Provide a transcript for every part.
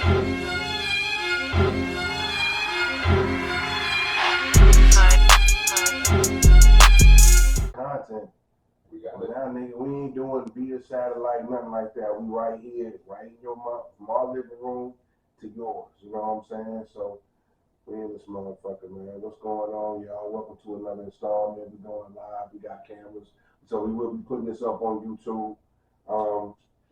Content. But now, nigga, we ain't doing via satellite, nothing like that. We right here, right in your mouth, from our living room to yours. You know what I'm saying? So we in this motherfucker, man. What's going on, y'all? Welcome to another installment. We're going live. We got cameras, so we will be putting this up on YouTube.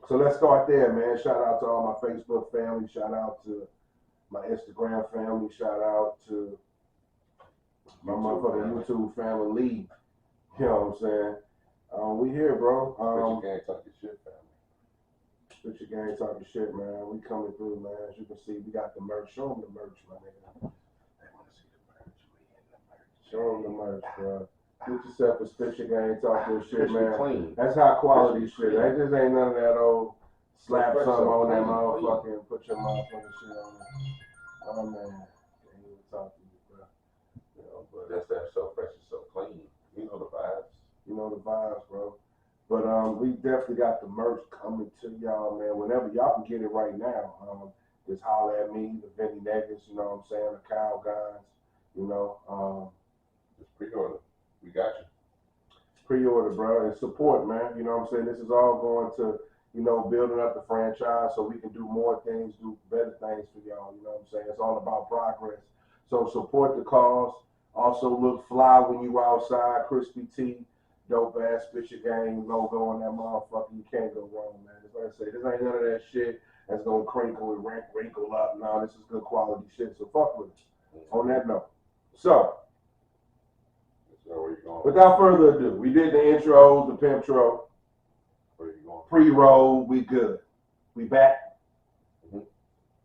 So let's start there, man. Shout out to all my Facebook family. Shout out to my Instagram family. Shout out to my motherfucking YouTube family. You know what I'm saying? We here, bro. Spit your gang, talk your shit, family. Spit your gang, talk your shit, man. We coming through, man. As you can see, we got the merch. Show them the merch, my nigga. They want to see the merch. We in the merch. Show them the merch, bro. Get yourself a spit your gang, talk your shit, man. Clean. That's high quality shit. That just ain't none of that old slap something on that motherfucker and put your motherfucking shit on it. Oh, man. Can't even talk to you, bro. You know, but that's so fresh and so clean. You know the vibes. You know the vibes, bro. But we definitely got the merch coming to y'all, man. Whenever y'all can get it right now, just holler at me, the Vinny Niggas, you know what I'm saying, the Kyle guys, you know. Just pre-order. We got you. Pre-order, bro, and support, man. You know what I'm saying? This is all going to, you know, building up the franchise so we can do more things, do better things for y'all. You know what I'm saying? It's all about progress. So support the cause. Also look fly when you outside. Crispy T, dope ass Spit Your Gang logo on that motherfucker. You can't go wrong, man. It's like I say, this ain't none of that shit that's gonna crinkle and wrinkle up. No, this is good quality shit. So fuck with it. On that note. So without further ado, we did the intros, the pimptro. Where you going? Pre-roll, we good. We back.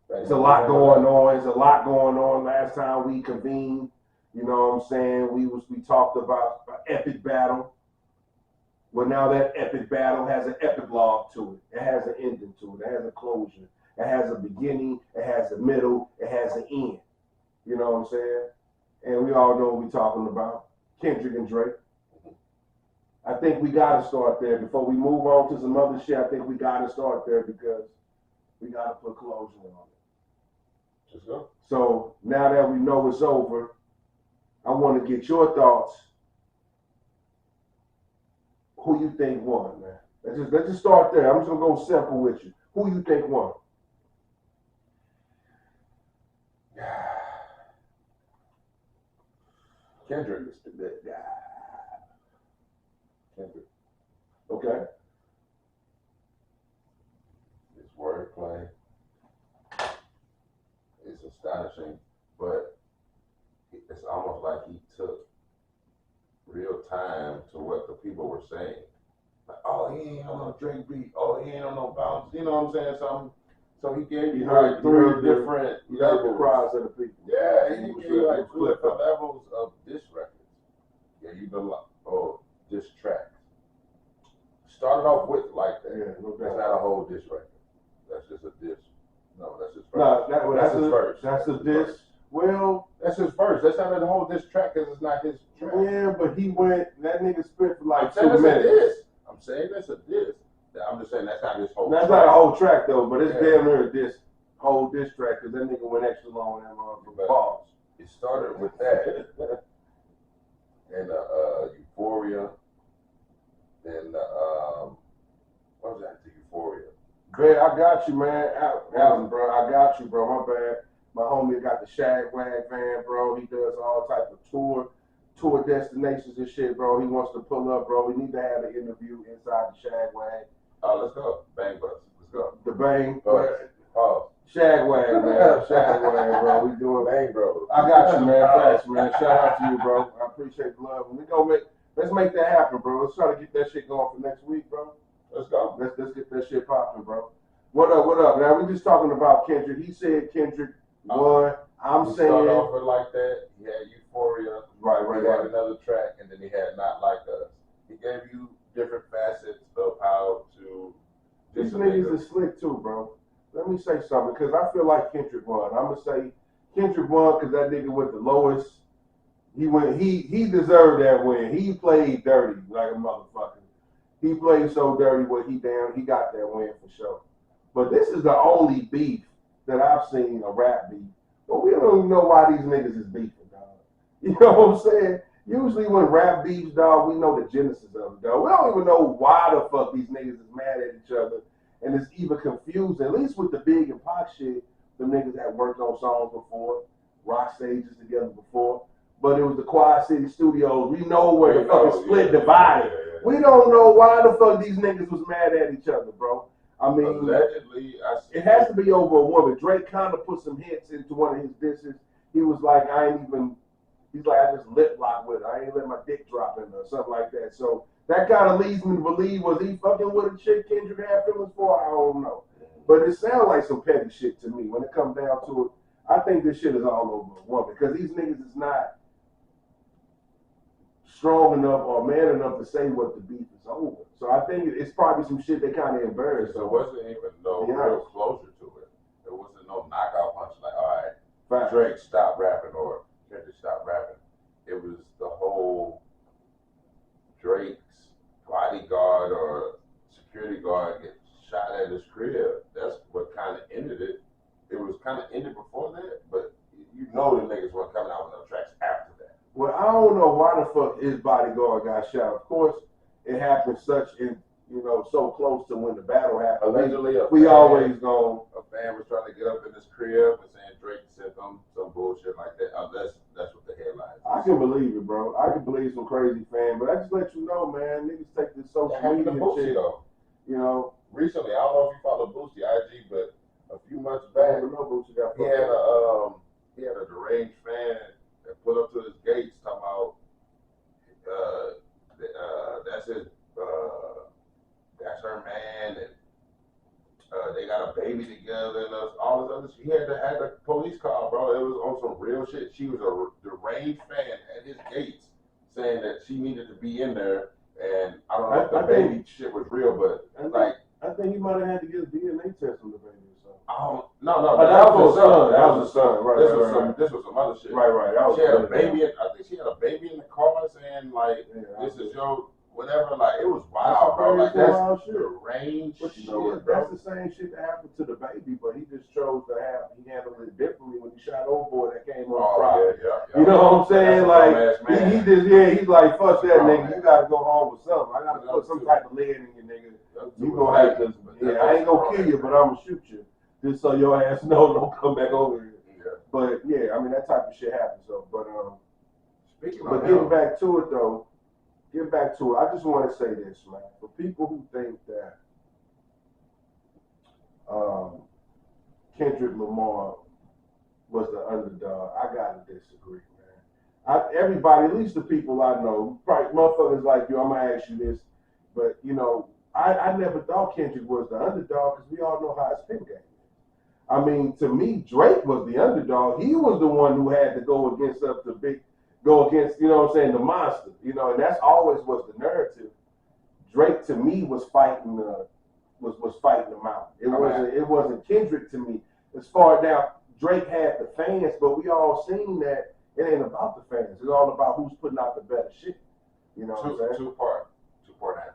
There's a lot going on. There's a lot going on. Last time we convened, you know what I'm saying? We talked about an epic battle. Well, now that epic battle has an epilogue to it. It has an ending to it. It has a closure. It has a beginning. It has a middle. It has an end. You know what I'm saying? And we all know what we're talking about. Kendrick and Drake. I think we got to start there. Before we move on to some other shit, I think we got to start there because we got to put closure on it. Let's go. So now that we know it's over, I want to get your thoughts. Who you think won, man? Let's just start there. I'm just gonna go simple with you. Who you think won? Kendrick is the good guy. Kendrick. Okay. His wordplay is astonishing, but it's almost like he took real time to what the people were saying. Like, oh, he ain't on no Drake beat. Oh, he ain't on no bounce. You know what I'm saying? So he gave you like three different levels. Cries of the people. Yeah, he gave you like three different levels of diss records. Yeah, you know, diss tracks. Started off with like that. Yeah, no doubt. That's not a whole diss record. That's just a diss. No, that's his verse. No, that's his verse. That's a diss. Well, that's his verse. That's not the whole diss track because it's not his track. Yeah, but he went. That nigga spit for like 2 minutes. minutes. I'm saying that's a diss. I'm just saying that's not his whole. That's track. not a whole track though, but it's damn near a diss whole diss track because that nigga went extra long in that pause. It started with that, and Euphoria, then what was that? Euphoria. Man, I got you, man. Alvin, bro, I got you, bro. My bad. My homie got the Shagwag van, bro. He does all type of tour destinations and shit, bro. He wants to pull up, bro. We need to have an interview inside the Shagwag. Oh, let's go. Bang Bus. Let's go. The Bang. Oh. Shagwag, man. Shagwag, bro. We doing Bang, bro. I got you, man. Thanks, man. Shout out to you, bro. I appreciate the love. Let's make that happen, bro. Let's try to get that shit going for next week, bro. Let's go. Let's get that shit popping, bro. What up? Now we just talking about Kendrick. He said Kendrick won. I'm saying start off with like that. He had Euphoria. Right. He had another track, and then he had Not Like Us. He gave you different facets of how to. These niggas is slick too, bro. Let me say something because I feel like Kendrick won. I'm gonna say Kendrick won because that nigga went the lowest. He deserved that win. He played dirty like a motherfucker. He played so dirty he got that win for sure. But this is the only beef that I've seen a rap beef, but we don't even know why these niggas is beefing, dog. You know what I'm saying? Usually when rap beefs, dog, we know the genesis of it, dog. We don't even know why the fuck these niggas is mad at each other, and it's even confusing. At least with the Big and Pac shit, the niggas that worked on songs before, rock stages together before. But it was the Quad City Studios. We know where the fucking split divided. We don't know why the fuck these niggas was mad at each other, bro. I mean, allegedly, it has to be over a woman. Drake kind of put some hits into one of his disses. He was like, he's like, I just lip lock with her. I ain't let my dick drop in her or something like that. So that kind of leads me to believe, was he fucking with a chick Kendrick had feelings for? I don't know. But it sounds like some petty shit to me. When it comes down to it, I think this shit is all over a woman. Because these niggas is not strong enough or man enough to say what the beef is over. So I think it's probably some shit they kind of embarrassed. There wasn't even no real closure to it. There wasn't no knockout punch like, all right, Drake stop rapping or Kendrick stop rapping. It was the whole Drake's bodyguard or security guard get shot at his crib. That's what kind of ended it. It was kind of ended before that, but you know the niggas weren't coming out with no tracks after that. Well, I don't know why the fuck his bodyguard got shot. Of course, it happened so close to when the battle happened. Allegedly, a fan was trying to get up in his crib and saying Drake sent them some bullshit like that. That's what the headline is. I can believe it, bro. I can believe some crazy fan, but I just let you know, man, niggas take this social media shit. Though. You know, recently, I don't know if you follow Boosie IG, but a few months back, he had a deranged fan that pulled up to his gates talking about that's her man, and they got a baby together and all this other shit. He had the police call, bro. It was on some real shit. She was a deranged fan at his gates saying that she needed to be in there, and I don't know if the baby shit was real, but I think he might have had to get a DNA test on the baby or something. That was his son. That was his son. Right. This was some other shit. Right. She had a baby. I think she had a baby in the car saying like, "This is your whatever." Like, it was wild, bro. Like, that's deranged shit. That's the same shit that happened to the baby, but he just chose to he handled it differently when he shot old boy that came on Friday. Yeah. You know what I'm saying? Like, he's like, fuck that nigga. You gotta go home with something. I gotta put some type of lid in you, nigga. You gonna have to. I ain't gonna kill you, but I'm gonna shoot you. Just so your ass don't come back over here. Yeah. But yeah, I mean that type of shit happens though. But getting back to it, I just want to say this, man. For people who think that Kendrick Lamar was the underdog, I gotta disagree, man. Everybody, at least the people I know, probably motherfuckers like you, I'm gonna ask you this, but you know, I never thought Kendrick was the underdog because we all know how his pen game is. I mean, to me, Drake was the underdog. He was the one who had to go against, you know what I'm saying, the monster. You know, and that's always was the narrative. Drake to me was fighting fighting them out. It wasn't Kendrick to me. As far now, Drake had the fans, but we all seen that it ain't about the fans. It's all about who's putting out the better shit. You know what I'm saying? Two-part answer.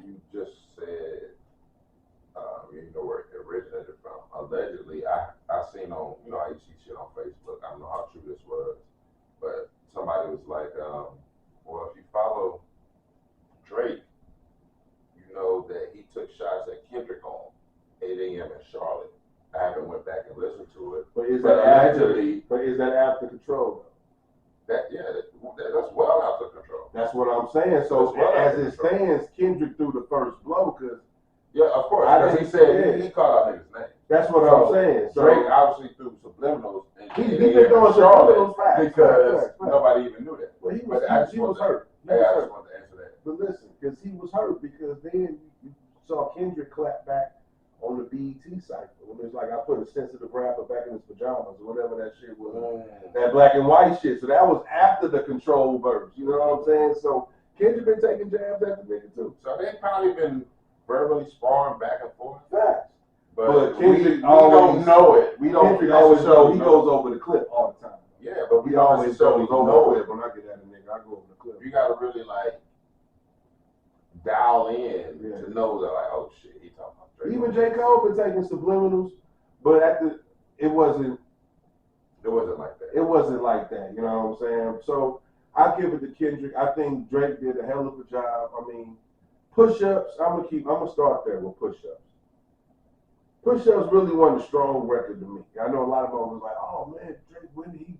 You just said, you know where it originated from. Allegedly, I seen on, you know, I see shit on Facebook. I don't know how true this was, but somebody was like, well, if you follow Drake, you know that he took shots at Kendrick on 8 a.m. in Charlotte. I haven't went back and listened to it. But is that after Control though? That's well out of control. That's what I'm saying. So as it stands, Kendrick threw the first blow because. Yeah, of course. Because he said he called out niggas' names. That's what I'm saying. So Drake obviously threw subliminals. He been doing Charlotte because nobody even knew that. Well, he was hurt. I just wanted to answer that. But listen, because he was hurt because then you saw Kendrick clap back on the BET cycle. When it was like, I put a sensitive rapper back in his pajamas or whatever that shit was. That black and white shit. So that was after the Control verse. You know what I'm saying? So Kendrick been taking jabs at the nigga too. So they probably been verbally sparring back and forth. Facts. But Kendrick we don't know it. We don't. Kendrick always know. He goes over the clip all the time. Yeah, but we always goes over the clip. When I get at a nigga, I go over the clip. You gotta really like dial in to know that, like, oh shit, he talking about Drake. Even J. Cole been taking subliminals But it wasn't like that. It wasn't like that. You know what I'm saying? So I give it to Kendrick. I think Drake did a hell of a job. I mean, push-ups. I'm gonna start there with push-ups. Push-ups really wasn't a strong record to me. I know a lot of them was like, "Oh man, Drake, when he,"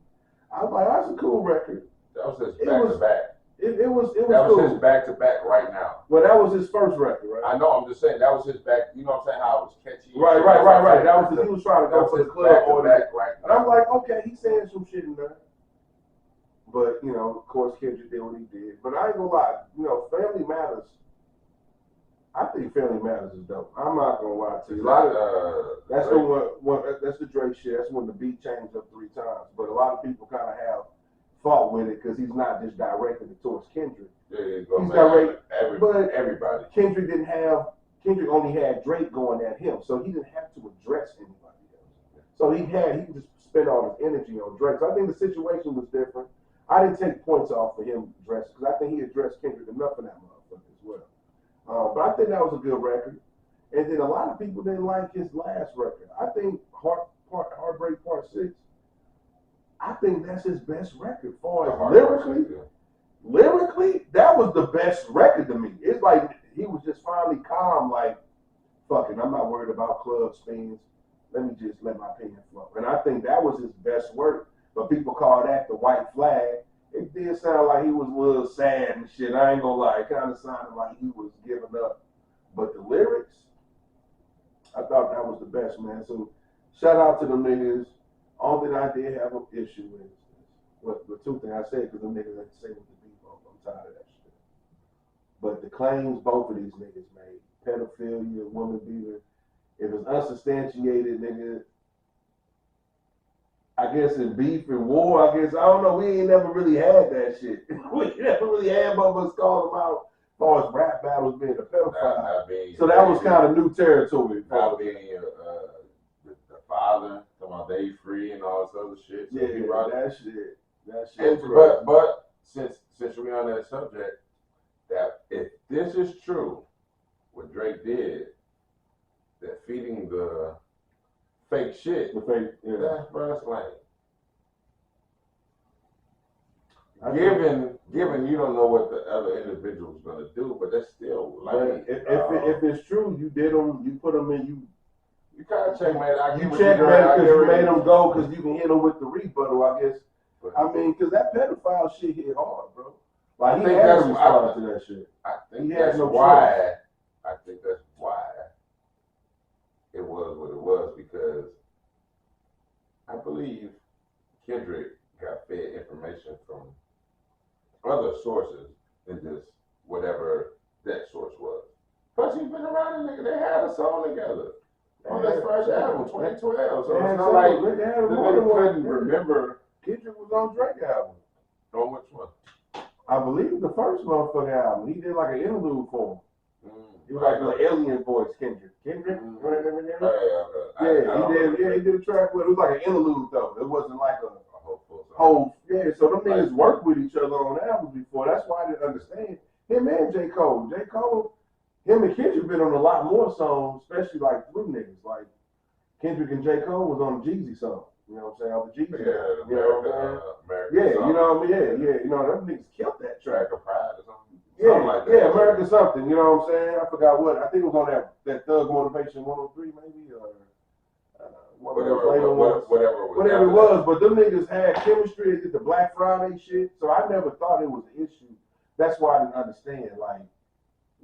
I was like, "That's a cool record." That was his back-to-back. It was that cool. was his back-to-back right now. Well, that was his first record, right? I know. I'm just saying that was his back. You know what I'm saying? How it was catchy. Right. That was he was trying to go for the club order. Right. And I'm like, okay, he's saying some shit in there. But you know, of course, Kendrick did what he did. But I ain't gonna lie, you know, Family Matters. I think Family Matters is dope. I'm not gonna lie to you. That's the one. That's the Drake shit. That's when the beat changed up 3 times. But a lot of people kind of have fault with it because he's not just directing it towards Kendrick. Yeah, he's directing everybody. Kendrick only had Drake going at him, so he didn't have to address anybody else. So he could just spend all his energy on Drake. So I think the situation was different. I didn't take points off for him addressing because I think he addressed Kendrick enough in that motherfucker as well. But I think that was a good record. And then a lot of people didn't like his last record. I think Heartbreak Part 6, I think that's his best record. As far as lyrically, that was the best record to me. It's like he was just finally calm, like, fuck it, I'm not worried about club spins. Let me just let my pen flow. And I think that was his best work. But people call that the white flag. It did sound like he was a little sad and shit. I ain't gonna lie. It kind of sounded like he was giving up. But the lyrics, I thought that was the best, man. So shout out to them niggas. Only thing I did have an issue with the 2 things I said, because them niggas ain't say what the beat on. I'm tired of that shit. But the claims both of these niggas made, pedophilia, woman beater, if it's unsubstantiated, nigga, I guess in beef and war, I don't know, we ain't never really had that shit. We never really had motherfuckers calling them out as far as rap battles being a pedophile. So that was kind of new territory. Not being the father, talking about they free and all this other shit. So that shit. But since we're on that subject, that if this is true, what Drake did, that feeding the fake shit. That's lame. Given you don't know what the other individual's gonna do, but that's still lame. If it's true, you did them, you put them in, you kind of checkmate. You checkmate because you made them go because you can hit them with the rebuttal, I guess. I mean, because that pedophile shit hit hard, bro. Like, he had to respond to that shit. I think that's why it was what it was, because I believe Kendrick got fed information from other sources than just whatever that source was. Plus, he's been around the nigga. They had a song together on that first album, 2012. So it's not like the nigga couldn't remember. Kendrick was on Drake album. On which one? I believe the first motherfucking album. He did like an interlude for him. He was like the alien voice, Kendrick. He did a track with it. It was like an interlude though. It wasn't like a whole. Yeah, so them niggas worked with each other on albums before. That's why I didn't understand him and J. Cole. J. Cole, him and Kendrick been on a lot more songs, especially like through niggas. Like Kendrick and J. Cole was on the Jeezy song. You know what I'm saying? On the Jeezy. Yeah, you know what I'm saying? You know what I mean? Yeah. You know, them niggas killed that track. Of Pride or something. America something, you know what I'm saying? I forgot what. I think it was on that Thug Motivation 103 maybe, or whatever it was. But them niggas had chemistry. They did the Black Friday shit. So I never thought it was an issue. That's why I didn't understand, like,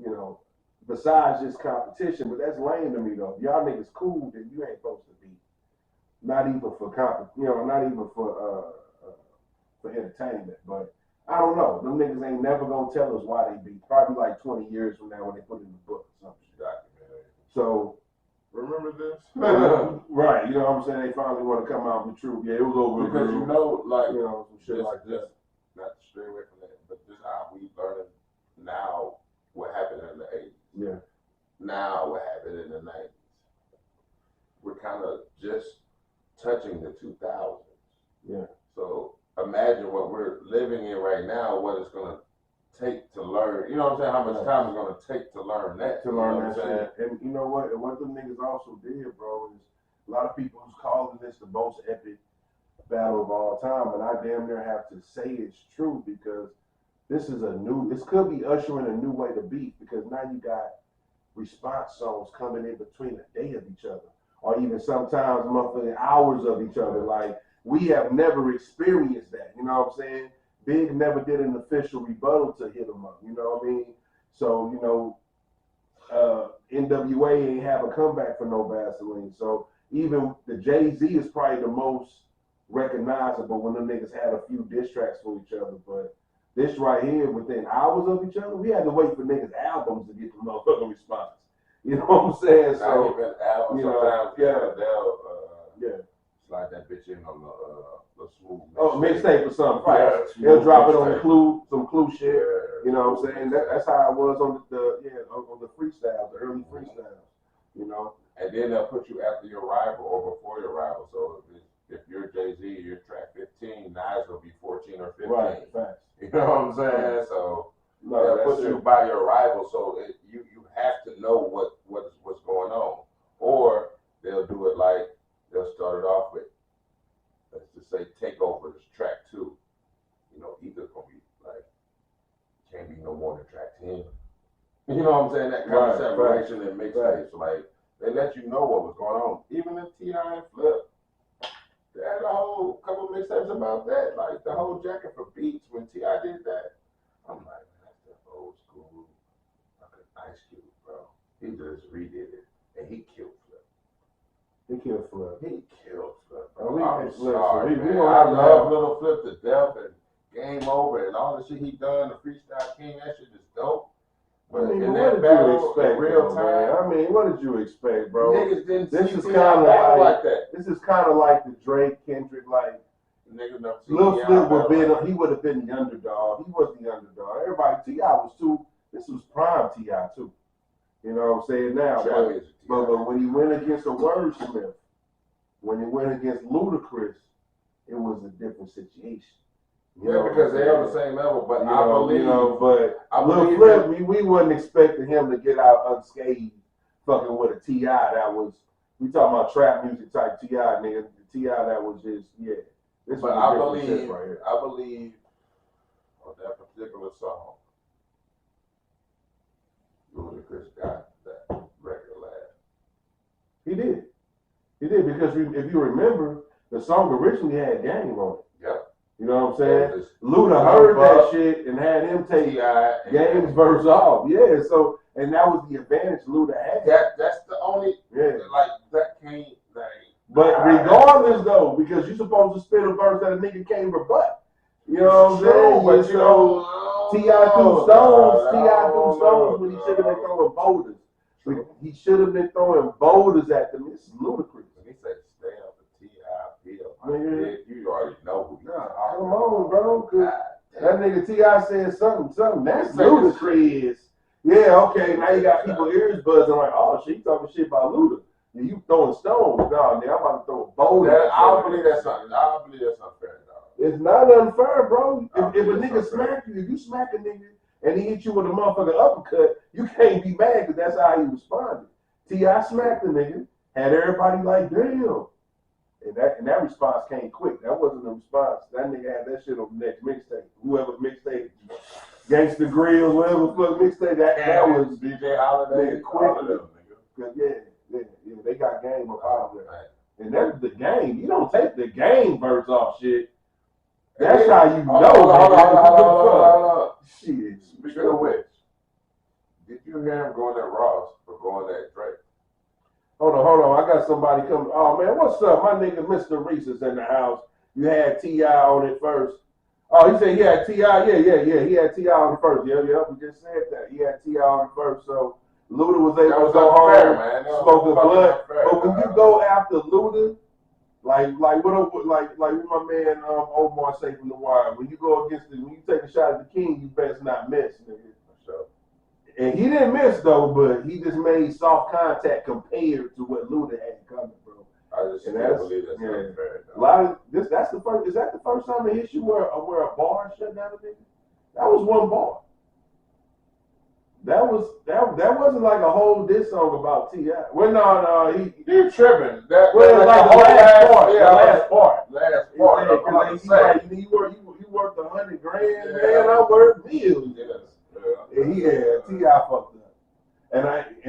you know, besides just competition. But that's lame to me though. If y'all niggas cool, then you ain't supposed to be. Not even for not even for entertainment, but I don't know. Them niggas ain't never gonna tell us why they beat. Probably like 20 years from now when they put it in the book or something. So remember this? Right, you know what I'm saying? They finally want to come out with the truth. Yeah, it was over. Because you know, like, you know, some shit like that. Not to stray away from that, but this is how we learn now what happened in the 80s. Yeah. Now what happened in the 90s. We're kind of just touching the 2000s. Yeah. So imagine what we're living in right now, what it's going to take to learn. You know what I'm saying? How much time it's going to take to learn that. To learn that shit. And you know what? And what the niggas also did, bro, is A lot of people who's calling this the most epic battle of all time, and I damn near have to say it's true because this could be ushering a new way to beat because now you got response songs coming in between a day of each other, or even sometimes monthly hours of each other. Like we have never experienced that. You know what I'm saying? Big never did an official rebuttal to hit him up. You know what I mean? So NWA ain't have a comeback for no Vaseline. So even the Jay-Z is probably the most recognizable when them niggas had a few diss tracks for each other. But this right here, within hours of each other, we had to wait for niggas' albums to get the motherfucking response. You know what I'm saying? So, even albums, sometimes yeah. Slide that bitch in on the smooth mixtape. Oh, mixtape or something. Right. Yeah, they'll drop it on mixtape. some clue shit. Yeah, you know what I'm saying? That's how it was on the freestyles, the early freestyles. You know. And then they'll put you after your rival or before your rival. So if you're Jay-Z, you're track 15, Nas will be 14 or 15. Right, facts. You know what I'm saying? So no, they'll put you by your rival, so you have to know what's going on. Or they'll do it like they'll start it off with, let's just say Takeover is track 2. Either gonna be like can't be no more than track 10. You know what I'm saying? That kind of separation in mixtapes, like they let you know what was going on. Even in T.I. and Flip, they had a whole couple mixtapes about that. Like the whole Jacket for Beats when T.I. did that. I'm like, man, that's the old school fucking Ice Cube, bro. He just redid it and he killed Flip. He killed Flip. Bro. I'm sorry, man. I love Little Flip to death and Game Over and all the shit he done. The Freestyle King, that shit is dope. But in that battle, in real time, what did you expect, bro? Niggas didn't this see is kind of like that. This is kind of like the Drake, Kendrick, like Lil Flip would have been the underdog. He was the underdog. Everybody, T.I. was too. This was prime T.I. too. You know what I'm saying now? But when he went against a wordsmith, when he went against Ludacris, it was a different situation. Because they're on the same level, but I believe. Lil Flip, we wasn't expecting him to get out unscathed, fucking with a T.I. that was. We talking about trap music type T.I. nigga. The T.I. that was just This but I believe, on that particular song, Ludacris got that record last. He did because if you remember, the song originally had Game on it. Yep. You know what I'm saying? Luda heard that shit and had him take Game's verse off. Yeah, so and that was the advantage Luda had. That's the only that can't But regardless though, because you're supposed to spit a verse that a nigga can't rebut. You know what I'm saying? But T.I. threw stones when he should have been throwing boulders. He should have been throwing boulders at them. This is ludicrous. He said, "Stay up the T.I. bill." You already know who. Come on, bro. That nigga T.I. said something. That's ludicrous. Yeah, okay. Now you got people ears buzzing like, oh, she talking shit about Luda. You throwing stones? No, nigga, I'm about to throw a boulder. I don't believe that's unfair, dog. It's not unfair, bro. If a nigga smack you, if you smack a nigga and he hit you with a motherfucking uppercut, you can't be mad because that's how he responded. T.I. smacked the nigga, had everybody like, damn. And that response came quick. That wasn't a response. That nigga had that shit on the next mixtape. Whoever mixtape, Gangsta Grills, whatever fuck mixtape, that was DJ Holiday. Quick. Yeah, they got Game up out of there. And that's the Game. You don't take the Game verse off shit. That's how you know. Hold on. Shit. Speaking of which, did you hear him going at Ross for going at Drake? Hold on. I got somebody coming. Oh, man, what's up? My nigga Mr. Reese is in the house. You had T.I. on it first. Oh, he said he had T.I. Yeah. He had T.I. on it first. Yeah, we just said that. He had T.I. on it first. So Luda was able to go home, smoke the blood. But when you go after Luda, like what my man Omar say from The Wire, when you take a shot at the king, you best not miss, nigga. So, and he didn't miss though, but he just made soft contact compared to what Luda had coming, bro. I just can't believe that's unfair. A lot of this. That's the first. Is that the first time in history where a bar shut down a nigga? That was one bar. That wasn't like a whole diss song about T.I. Well, no, he tripping. well, like the last part. Yeah, the last part. Last part. He worked $100 grand, man. I worked millions. Yeah, T.I. fucked up. And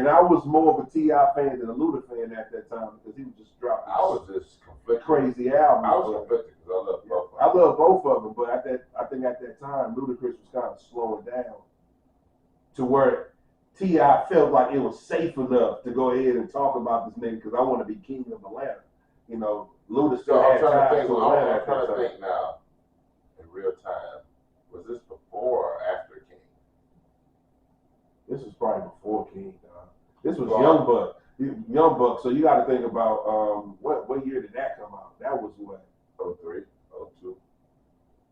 I was more of a T.I. fan than a Luda fan at that time because he was just dropping. I was just crazy albums. I was conflicted because I love both. I love both of them, but I think at that time Ludacris was kind of slowing down to where T.I. felt like it was safe enough to go ahead and talk about this nigga because I want to be king of Atlanta. You know, Luda still had ties to Atlanta. I'm trying to think now, in real time, was this before or after King? This was probably before King. This was Young Buck. Young Buck. So you got to think about what year did that come out? That was what? 03, 02.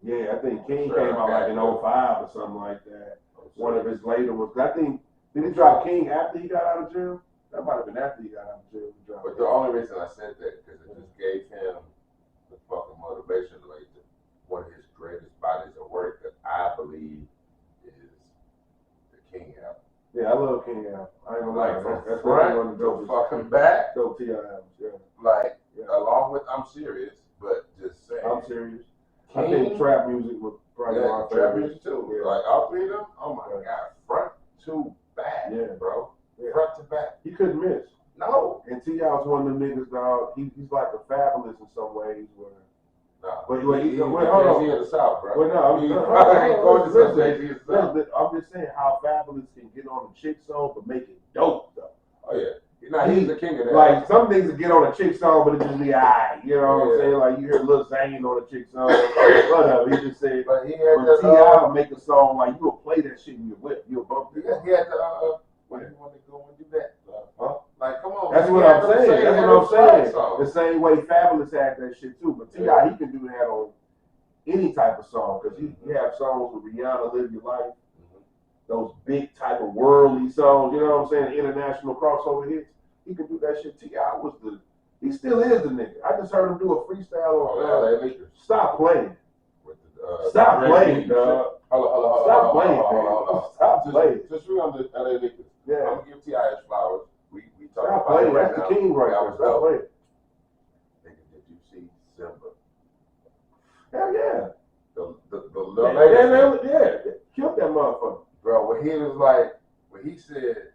Yeah, I think King came out like in 05 or something like that. One of his later was. I think did he drop King after he got out of jail? That might have been after he got out of jail. But the only reason I said that because it just gave him the fucking motivation, like one of his greatest bodies of work that I believe is the King album. Yeah, I love King album. I ain't gonna lie. That's front one of the dopest. Fucking back. Dope T.I. albums. Yeah. Like along with I'm Serious, but just saying. I'm Serious. King, I think trap music was probably my trap favorite. music too. Yeah. Like all three of them. Oh my god, front to back, bro. Yeah. Front to back. He couldn't miss. No. And T.I. was one of them niggas, dog. He's like a Fabulous in some ways. Where, no. But hold on. He in the South, bro. Well, no, I'm just saying how Fabulous can get on a chick song but make it dope, though. Oh yeah. Now he's the king of that. Like some things that get on a chick song, but it just be alright. You know what I'm saying? Like you hear Lil Zane on a chick song, whatever. He just said, but T.I. will make a song like you'll play that shit in your whip, you'll bump it. He had to. When you want to go and do that, huh? Like come on. That's what I'm saying. That's what I'm saying. The same way Fabulous had that shit too, but T.I. he can do that on any type of song because you have songs with Rihanna, Live Your Life. Those big type of worldly songs, you know what I'm saying? International crossover hits. He can do that shit. T.I. he still is the nigga. I just heard him do a freestyle on Stop Playing. Stop playing, dog. Stop playing, Stop playing. Since we're on the LA Lakers, yeah. I'm gonna give T.I. his flowers. We talk Stop about playing. it right That's now. the king right there. Stop playing. Nigga, did you see Simba? Hell yeah. The little lady. Yeah. Killed that motherfucker. Bro, when he was like, when he said,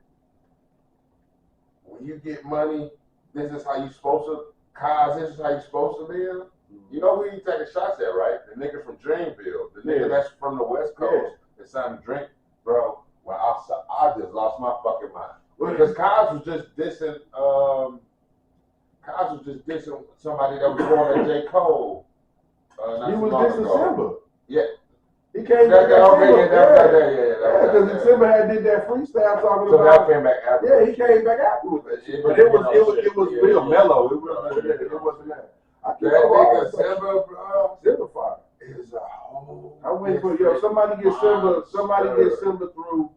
when you get money, this is how you supposed to, Kaz, this is how you supposed to live. You know who you taking shots at, right? The nigga from Dreamville. The nigga that's from the West Coast that signed Drink. Bro, when I just lost my fucking mind. Because Kaz was just dissing, somebody that was going to J. Cole. He was dissing Simba. Yeah. He came back because Simba did that freestyle talking about. So came back after. Yeah, he came back afterwards. But it was real mellow. It wasn't that. That nigga Simba, bro. Simba fire. Is a whole. I wait for somebody get Simba through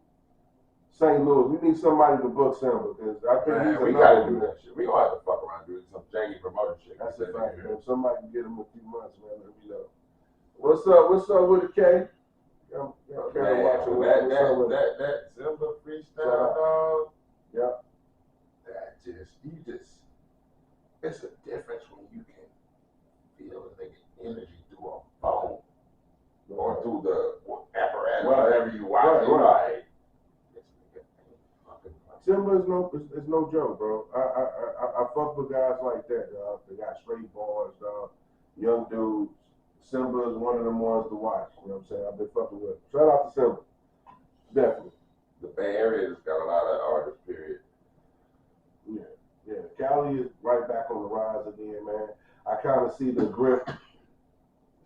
St. Louis. We need somebody to book Simba because I think we gotta do that shit. We gonna have to fuck around and do some janky promotion shit. That's a fact. If somebody can get him a few months, man, let me know. What's up with the K? That Simba freestyle, dog. Yeah. That it's a difference when you can feel the nigga energy through a phone or through the apparatus, whatever you watch. Right. Simba is no joke, bro. I fuck with guys like that, dog. They got straight bars, dog. Young dudes. Simba is one of them ones to watch. You know what I'm saying? I've been fucking with him. Shout out to Simba. Definitely. The Bay Area has got a lot of artists, period. Yeah. Cali is right back on the rise again, man. I kind of see the grip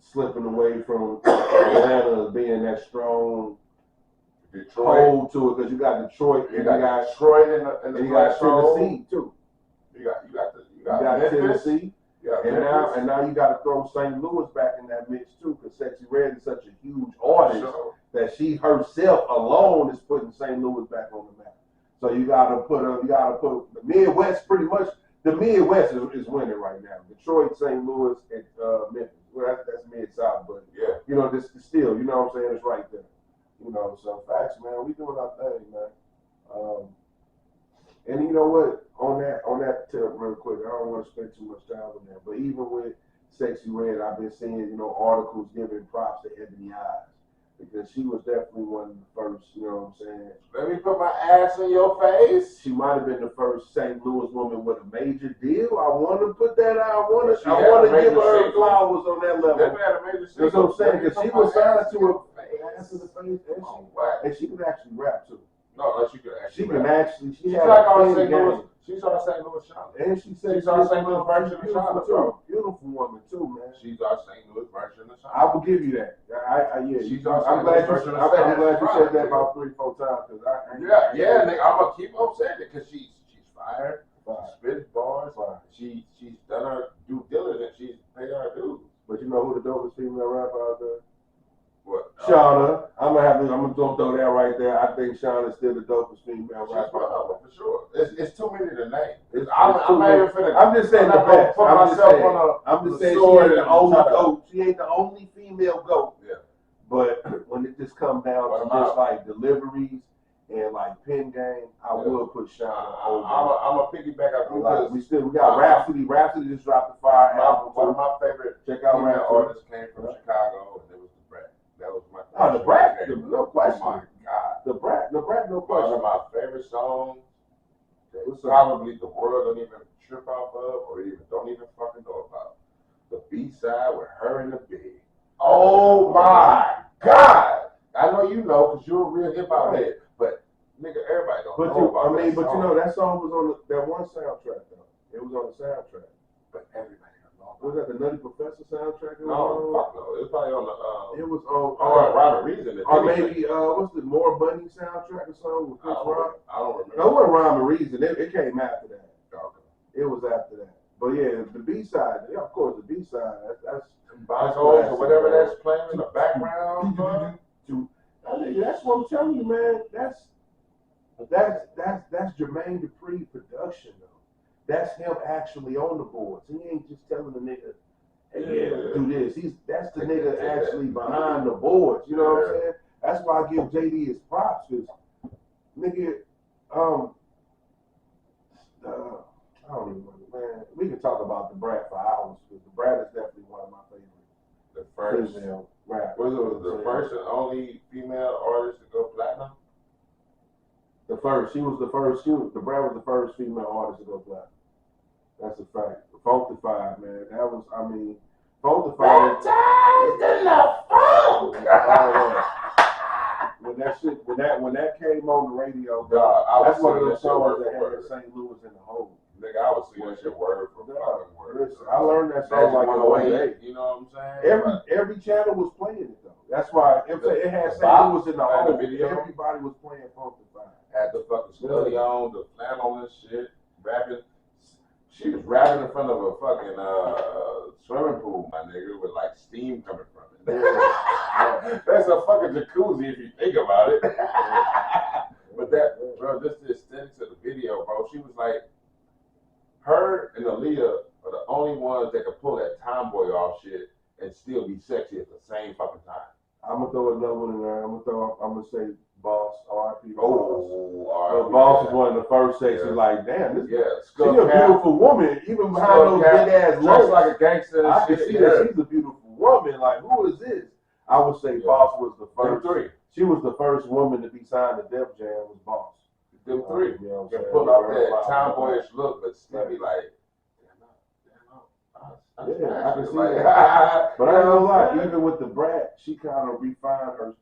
slipping away from Atlanta being that strong hold to it because you got Detroit and you got Detroit and you got Tennessee too. You got Tennessee. And now you got to throw St. Louis back in that mix too, because Sexxy Redd is such a huge artist that she herself alone is putting St. Louis back on the map. So you got to put the Midwest pretty much. The Midwest is winning right now. Detroit, St. Louis, and Memphis. Well, that's Mid South, but you know this still. You know what I'm saying? It's right there. You know, so facts, man. We doing our thing, man. And you know what? On that tip, real quick, I don't want to spend too much time on that. But even with Sexxy Redd, I've been seeing, you know, articles giving props to Ebony Eyez because she was definitely one of the first. You know what I'm saying? Let me put my ass in your face. She might have been the first St. Louis woman with a major deal. I want to put that out. I want to give her flowers on that level. Never had a major single. That's what I'm saying, because she was signed to a ass in the face, and she can actually rap too. No, she can actually. She can actually. She's like on St. Louis. She's on St. Louis Charlotte. And she said she's on St. Louis version of Charlotte, bro. Beautiful woman too, man. She's our St. Louis version of Charlotte. I will give you that. Yeah. She's our I'm glad you said that about 3-4 times, because yeah, nigga, I'm gonna keep on saying it because she's fired. She spits bars. She's done her due diligence. She's paid her dues. But you know who the dopest female rapper out there? What? Shauna. I'm gonna throw that right there. I think Shauna's still the dopest female rapper. For sure. It's too many to name. I'm just saying the best. I'm just saying she ain't the only goat. She ain't the only female goat. Yeah. But when it just comes down to just like deliveries and like pen game, I will put Shauna over. I'm a piggyback up because we got Rhapsody. Rhapsody just dropped the fire album. One of my favorite female artists came from Chicago, and it was the Brat. That was my favorite. Oh, the Brat, no question. Oh my God, the Brat, no question. One of my favorite songs. Probably the world don't even trip off of, or don't even fucking know about. The B-side with her in the bed. Oh my God! I know you know because you're a real hip hop head, but nigga, everybody don't know about that. But you know that song was on that one soundtrack though. It was on the soundtrack. But everybody don't know. Was that the Nutty Professor soundtrack? No, fuck no. It was probably on the. It was on. Robert Reason. Or maybe what's the More Bunny soundtrack or something with Chris Rock? I don't remember. No, it wasn't Rhyme and Reason. It came after that. Okay. It was after that. But yeah, the B-side, yeah, of course, the B-side, that's Bongos or whatever that's playing in the background. That's what I'm telling you, man. That's Jermaine Dupri production, though. That's him actually on the boards. He ain't just telling the nigga, hey, do this. That's the nigga actually behind the boards. You know what I'm saying? That's why I give JD his props, because nigga, I don't even know, man. We can talk about the Brat for hours, because the Brat is definitely one of my favorite. The first female rap. Was it the first and only female artist to go platinum? The first. She was the first. The Brat was the first female artist to go platinum. That's a fact. Funkified, man. That was, I mean, Funkified. Baptized in the funk. When that came on the radio, that's one of those songs that had St. Louis in the hole. Nigga, I was seeing that shit word for fucking word. Listen, I learned that song like in 1 day. You know what I'm saying? Every channel was playing it though. That's why it had St. Louis in the hole. Everybody was playing Funkified. Had the fucking study on, the flannel and shit, rapping. She was rapping in front of a fucking swimming pool, my nigga, with like steam coming from it. That's a fucking jacuzzi if you think about it. But that, bro, just the aesthetics of the video, bro. She was like, her and Aaliyah are the only ones that can pull that tomboy off shit and still be sexy at the same fucking time. I'm gonna throw another one in there. I'm gonna say Boss, R.I.P. Oh, Boss is one of the first sexy. Like, damn, this she's a beautiful woman, even behind those big ass looks like a gangster. I can see that she's a beautiful woman. Like, who is this? I would say Boss was the first. She was the first woman to be signed to Def Jam. Was Boss. Them three. You know, can pull off that tomboyish look, but still be like, I can see that. But I ain't gonna lie, even with the Brat, she kind of refined her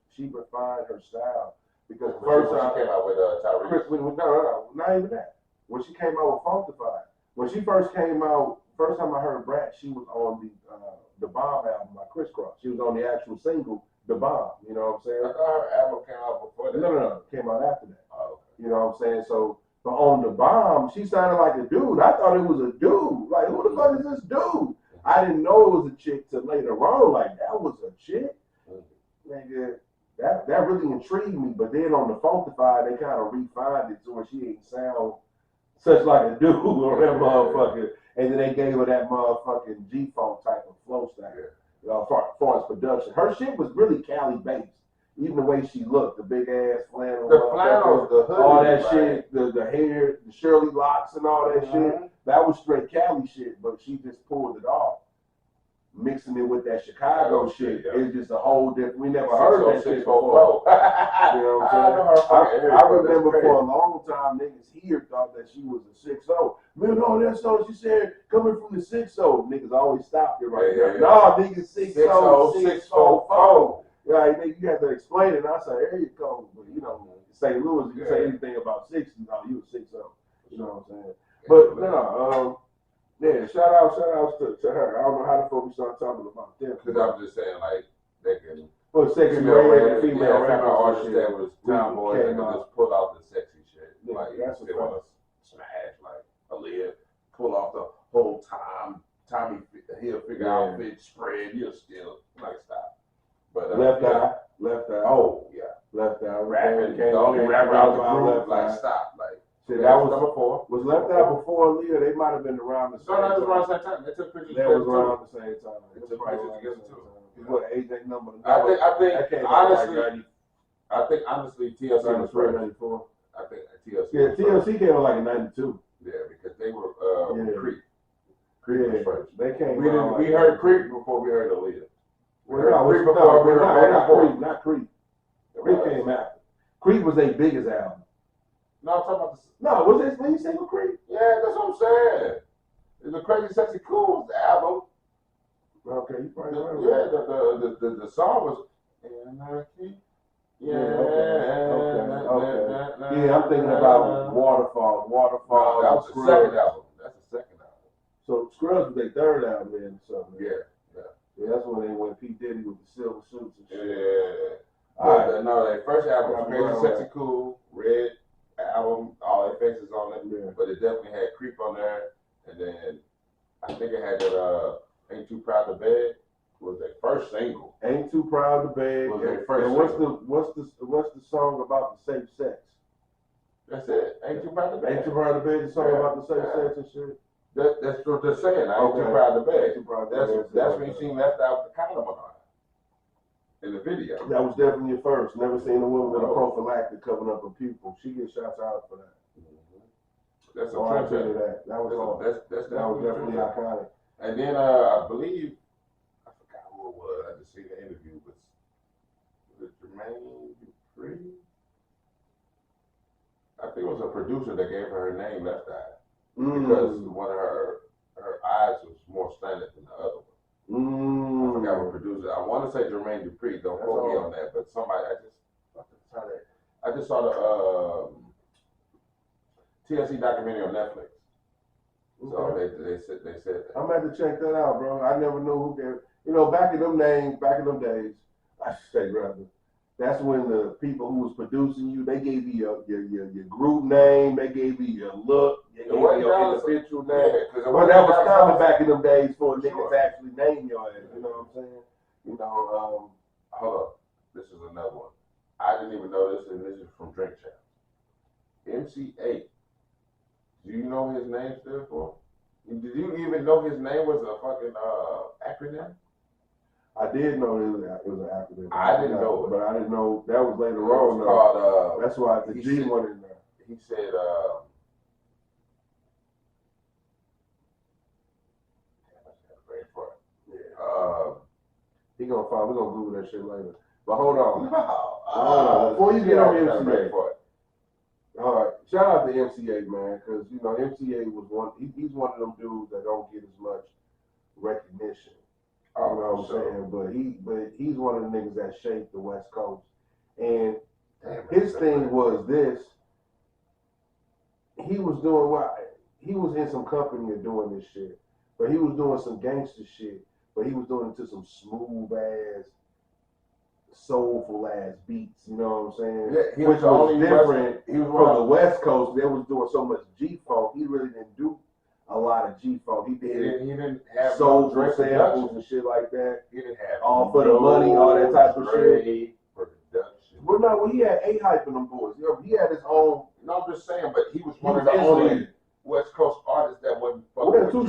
style. Because first time she came out with Tyrese. No, not even that. When she came out with Funkified, when she first came out, first time I heard Brat, she was on the Bomb album by Crisscross. She was on the actual single, The Bomb. You know what I'm saying? I thought her album came out before that. No, it came out after that. Oh, okay. You know what I'm saying? So, but on The Bomb, she sounded like a dude. I thought it was a dude. Like, who the fuck is this dude? I didn't know it was a chick till later on. Like, that was a chick? Nigga, that really intrigued me. But then on the Funkified, they kind of refined it to where she ain't sound such like a dude or that motherfucker. And then they gave her that motherfucking G-Funk type of flow style. As far as production. Her shit was really Cali based. even the way she looked, the big ass flannel, The flannels, the hoodie, all that like, shit, the hair, the Shirley locks and all that shit. That was straight Cali shit, but she just pulled it off. Mixing it with that Chicago shit, yeah. it's just a whole different. We never heard that shit before. You know what I'm saying? I remember for a long time, niggas here thought that she was a 6'0". Man, no, that's so she said coming from the 6'0". Niggas always stopped it right there. Nah, niggas 6'0", 6'4". Yeah, you had to explain it. And I said, there you go. But you know, St. Louis, you say anything about 60, no, you a 6'0". You know what I'm saying? But no, yeah, shout outs to her. I don't know how the fuck we started talking about them. Because I'm just saying, like, they can. Well, Sexxy Redd, female artists that was tomboys that can just pull out the sexy shit. Yeah, like, that's they want to smash, like, Aaliyah, pull off the whole Tommy Hilfiger outfit spread, you'll still, like, stop. But, left eye. Oh, yeah. Left eye. Rapping, the only rapper out the group, like, stop. Like, see, that was number 4. Was Left Eye before Aaliyah? They might have been around the same time. No, that was around the same time. They took pictures together. That was around the same time. They took pictures together, too. What AJ number? I think honestly, like TLC was first. 94. I think TLC. Yeah, TLC came out like in 92. Yeah, because they were Creep. Creep was first. They came. We heard Creep before we heard Aaliyah. Not Creep. Creep came after. Creep was their biggest album. No, I'm talking about the. No, was this lead single Creep? Yeah, that's what I'm saying. The Crazy Sexy Cool was the album. Okay, you probably right. Yeah, the song was. Yeah, okay. Yeah, I'm thinking about Waterfall. No, that was the second album. That's the second album. So Scrubs was their third album then, so. Yeah. Yeah, that's when they went P. Diddy with the silver suits and shit. Yeah. No, their first album was Crazy Sexy Cool, Red album, all their faces on it. Yeah. But it definitely had Creep on there. And then I think it had that Ain't Too Proud to Beg was their first single. Ain't Too Proud to Beg. Was their first single. What's the song about the safe sex? That's it. Ain't Too Proud to Beg. Ain't Too Proud to Beg, the song about the safe sex and shit. That's what they're saying. I ain't too proud to beg. That's when you seen Left Out the condom on in the video. That was definitely a first. Never seen a woman with a prophylactic covering up her pupils. She gets shots out for that. That's a trend. That was definitely iconic. And then I believe I forgot who it was. I just seen the interview with Jermaine Dupri. I think it was a producer that gave her name Left Eye. Because one of her eyes was more slanted than the other one. I forgot what producer. I want to say Jermaine Dupri. Don't quote me on that, but somebody I just saw the TLC documentary on Netflix. So they said that. I'm gonna have to check that out, bro. I never knew who gave. You know, back in them days, I should say rather. That's when the people who was producing you, they gave you your group name, they gave you your look, they gave you your individual name. Well, that was common back in them days for niggas to actually name your ass. You know what I'm saying? You know, hold up. This is another one. I didn't even know this, and this is from Drink Champ. MC8. Do you know his name stood for? Did you even know his name was a fucking acronym? I did know it was an acronym. I didn't know it. But I didn't know that was later on. Called, that's why the G went in there. He said, we're gonna Google that shit later. But hold on. Before you get on MCA. All right. Shout out to MCA, man, because you know MCA was he's one of them dudes that don't get as much recognition. You know what I'm saying? But he's one of the niggas that shaped the West Coast. And his thing was this. He was doing he was in some company of doing this shit. But he was doing some gangster shit. But he was doing it to some smooth ass, soulful ass beats. You know what I'm saying? Yeah, which was different from the West Coast. They was doing so much G-funk. He really didn't do a lot of G-funk. He didn't have soulful samples and shit like that. He didn't have all for the money, all that type of shit. Production. Well, no, he had A-Hype in them boys. You know, he had his own. No, I'm just saying, but he was one of the only West Coast artists that wasn't fucking Too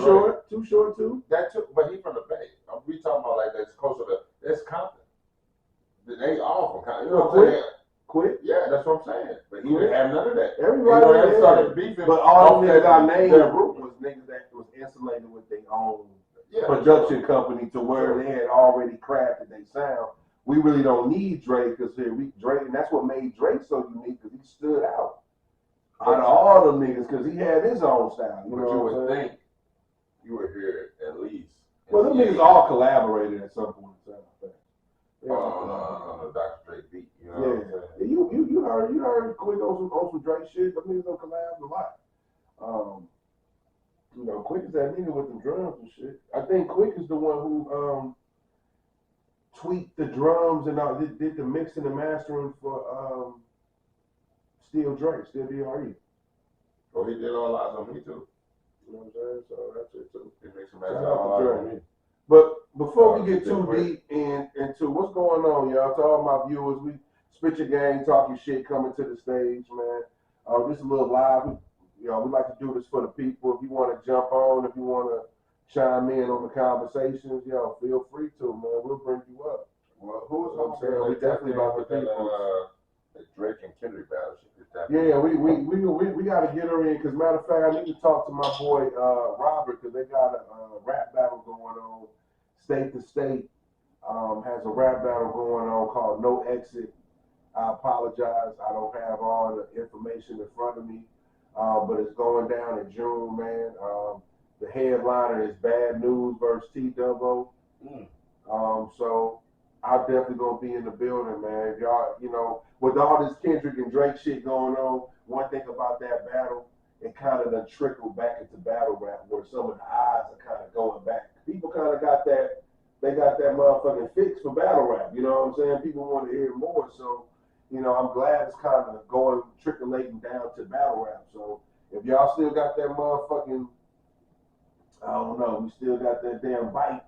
short too. That took, but he from the Bay. We talking about like that's closer to that's Compton. They all from kind. You know what I'm saying? Quick. Yeah, that's what I'm saying. But he didn't have none of that. Everybody they started beefing. But all the niggas I named was niggas that was insulated with their own production company to where they had already crafted their sound. We really don't need Drake because Drake, and that's what made Drake so unique because he stood out of all them niggas because he had his own style. You know what I'm saying? Think you were here at least. Well, them niggas all collaborated at some point in time. On a Dr. Dre beat, you know what I'm saying? You heard Quick on some Drake shit. Them niggas don't collab a lot. You know, Quick is that nigga with the drums and shit. I think Quick is the one who tweaked the drums and did the mixing and mastering for Still Drake, Still DRE. Oh, he did all eyes on me too. You know what I'm saying? So that's it too. He makes some all eyes on me. But before we get too deep into what's going on, y'all, to all my viewers, we spit your game, talk your shit, coming to the stage, man. Just a little live. We like to do this for the people. If you want to jump on, if you want to chime in on the conversations, feel free to, man. We'll bring you up. Well, who's I'm saying? We definitely about the people. Drake and Kendrick battle. Yeah, we got to get her in because matter of fact, I need to talk to my boy Robert because they got a rap battle going on, state to state. Has a rap battle going on called No Exit. I apologize, I don't have all the information in front of me, but it's going down in June, man. The headliner is Bad News versus T-Double. So I'm definitely gonna be in the building, man. Y'all, with all this Kendrick and Drake shit going on, one thing about that battle, it kind of done trickled back into battle rap where some of the eyes are kind of going back. People kind of got that, they got that motherfucking fix for battle rap. You know what I'm saying? People want to hear more. So, I'm glad it's kind of trickling down to battle rap. So if y'all still got that motherfucking, I don't know, we still got that damn bite.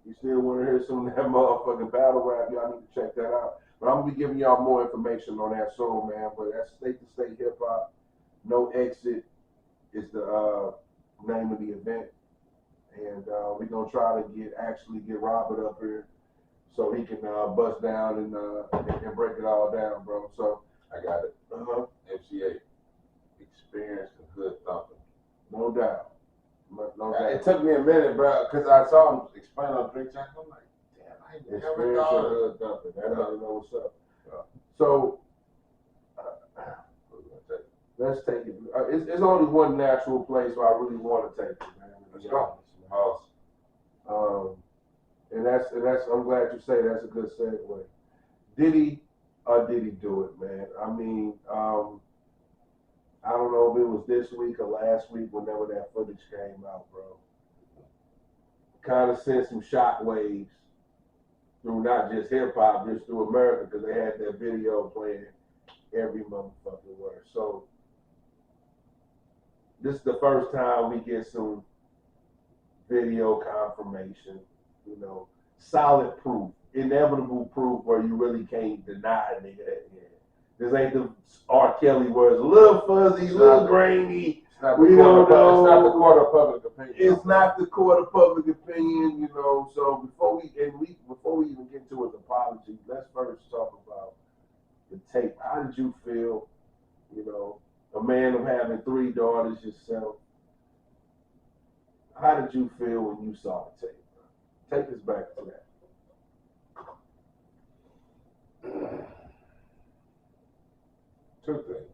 You still want to hear some of that motherfucking battle rap, y'all need to check that out. But I'm going to be giving y'all more information on that soon, man. But that's state-to-state hip-hop. No Exit is the name of the event. And we're going to try to actually get Robert up here so he can bust down and break it all down, bro. So I got it. MCA, Experience and Hood Thumping. No doubt. It took me a minute, bro, because I saw him explain on Drake Jack. I'm like, damn, I ain't never thought of it. That doesn't know what's up. So let's take it. It's only one natural place where I really want to take it, man. Let's go. And that's I'm glad you say that's a good segue. Did he do it, man? I mean, I don't know if it was this week or last week, whenever that footage came out, bro. Kind of sent some shockwaves through not just hip hop, just through America, because they had that video playing every motherfucking word. So this is the first time we get some video confirmation, solid proof, inevitable proof where you really can't deny a nigga that. This ain't the R. Kelly where it's a little fuzzy, a little grainy. We don't know. It's not the court of public opinion. It's not the court of public opinion, So before we even get to his apology, let's first talk about the tape. How did you feel? A man of having 3 daughters yourself. How did you feel when you saw the tape? Take us back to that. Two things.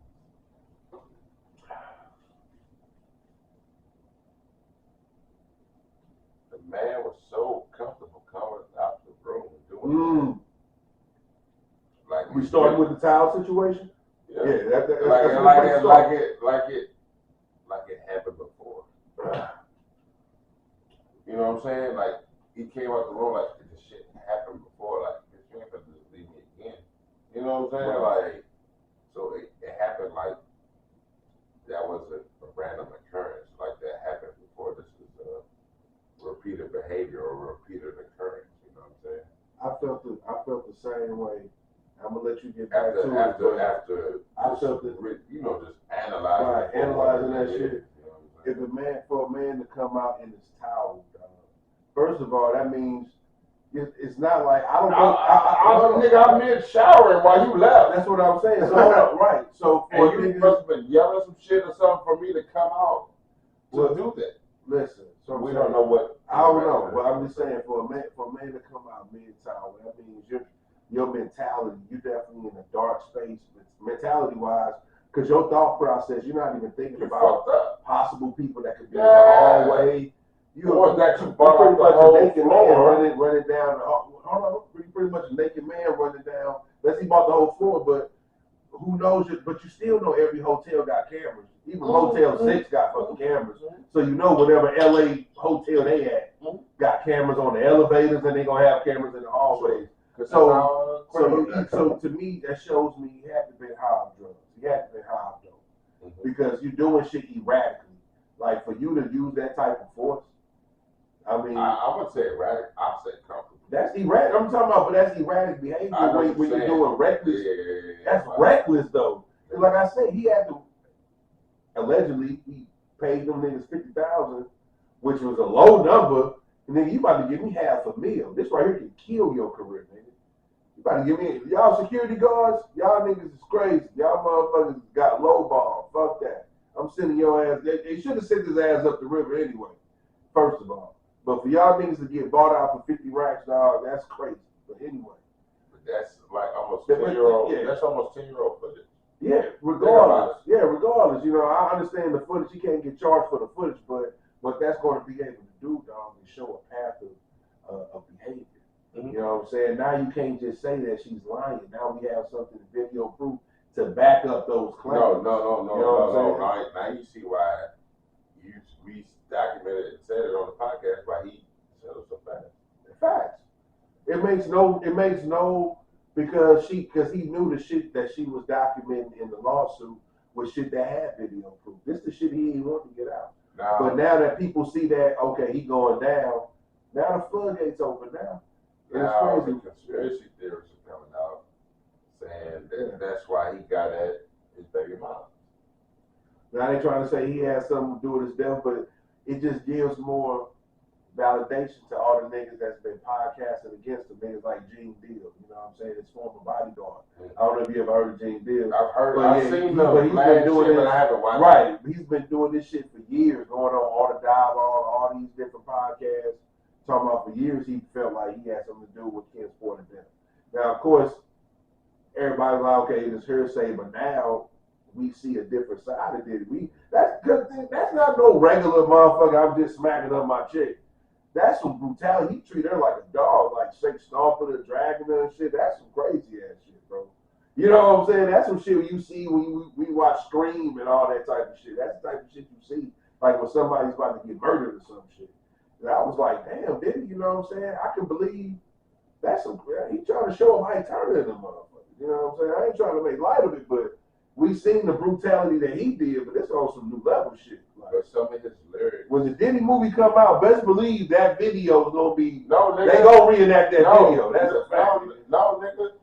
The man was so comfortable coming out the room doing that. Like we started with the towel situation. Yeah, that's like it happened before. You know what I'm saying? Like he came out the room like this shit happened before. Like this you ain't gonna just leave me again. You know what I'm saying? Like. So it happened like that was a random occurrence, like that happened before. This is a repeated behavior or repeated occurrence. You know what I'm saying? I felt the same way. I'm gonna let you get back to it. After I felt it. Just analyzing. Analyzing that shit. If for a man to come out in his towel, first of all, that means It's not like I don't. I'm mid showering while you left. That's what I'm saying. So hold up, right? So and you must have been yelling some shit or something for me to come out to do that. Listen, so we don't know what. I don't know, but I'm just saying for a man to come out mid-town, that means your mentality. You definitely in a dark space, mentality-wise, because your thought process, you're not even thinking about possible people that could be in the hallway. You're pretty much a naked man running down. Pretty much a naked man running down. Let's see about the whole floor, but who knows it? But you still know every hotel got cameras. Even Hotel 6 got fucking cameras. So you know whatever LA hotel they at got cameras on the elevators, and they gonna have cameras in the hallways. So to me, that shows me he had to be high on drugs. He had to be high on dope. Because you're doing shit erratically. Like for you to use that type of force, I mean, I would say erratic. I'd say comfortable. That's erratic. I'm talking about, but that's erratic behavior when you're doing reckless. That's reckless though. Like I said, he had to. Allegedly, he paid them niggas $50,000, which was a low number. And then you about to give me $500,000. This right here can kill your career, nigga. You about to give me y'all security guards. Y'all niggas is crazy. Y'all motherfuckers got low ball. Fuck that. I'm sending your ass. They should have sent his ass up the river anyway. First of all. But for y'all niggas to get bought out for 50 racks, dog, that's crazy. But anyway. But that's like almost 10-year-old. Yeah. That's almost 10-year-old footage. Yeah, regardless. Yeah, regardless. You know, I understand the footage. You can't get charged for the footage, but what that's going to be able to do, dog, is show a path of behavior. You know what I'm saying? Now you can't just say that she's lying. Now we have something, video proof, to back up those claims. No. You know now you see why we documented and said it on the podcast why he said it so fast. Facts. It makes no because he knew the shit that she was documenting in the lawsuit was shit that had video proof. This the shit he didn't want to get out. But now that people see that, okay, he going down, now the floodgates open now. Now the conspiracy theories are coming out saying that that's why he got at his baby mom. Now they trying to say he had something to do with his death, but it just gives more validation to all the niggas that's been podcasting against him, niggas like Gene Deal, you know what I'm saying, his former bodyguard. I don't know if you ever heard of Gene Deal. I've seen him, but he's been doing this, but I haven't watched it. He's been doing this shit for years, going on all the dialogue, all these different podcasts, talking about for years he felt like he had something to do with Ken's Porter death. Now, of course, everybody's like, okay, it's hearsay, but now we see a different side of it. That's not no regular motherfucker, I'm just smacking up my chick. That's some brutality. He treated her like a dog, like stomping her, dragging her and shit. That's some crazy ass shit, bro. You know what I'm saying? That's some shit you see when we watch Scream and all that type of shit. That's the type of shit you see, like when somebody's about to get murdered or some shit. And I was like, damn, did he? You know what I'm saying? I can believe that's some. He trying to show him how he turned into a motherfucker. You know what I'm saying? I ain't trying to make light of it, but we seen the brutality that he did, but it's on some new level shit. But some of his lyrics. When the Diddy movie come out, best believe that video is gonna be. No, nigga. They gonna reenact that video. That's a fact. No, nigga.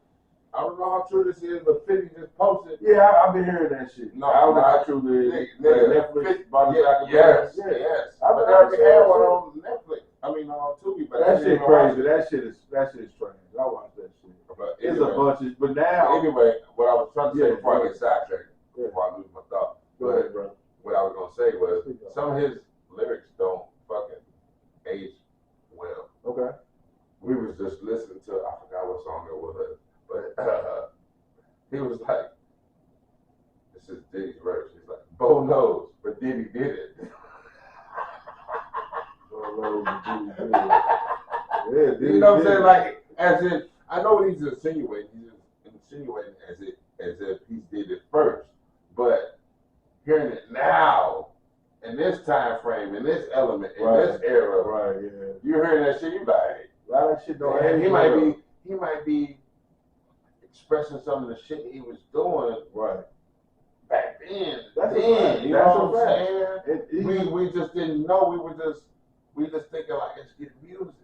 I don't know how true this is, but 50 just posted. Yeah, I've been hearing that shit. No, I don't know how true it is. Netflix. Yes. But they already had one on Netflix. I mean, on Tubi. But that shit crazy. That shit is trash. I watched that shit. But it's a bunch of. But now. Anyway, what I was trying to say before I get sidetracked, before I lose my thought. Go ahead, bro. What I was gonna say was some of his lyrics don't fucking age well. Okay. We was just listening to, I forgot what song it was, but he was like, this is Diddy's verse. He's like, Bo knows, but Diddy did it. Bo knows, but Diddy did it. Yeah, Diddy you know what I'm saying? Like, as if, I know what he's insinuating. He's insinuating as if he did it first, but hearing it now, in this time frame, in this element, in this era, you're hearing that shit, you like, a lot of that shit don't he might be expressing some of the shit he was doing back then. You know what I'm saying? We just didn't know. We just thinking like, let's get music.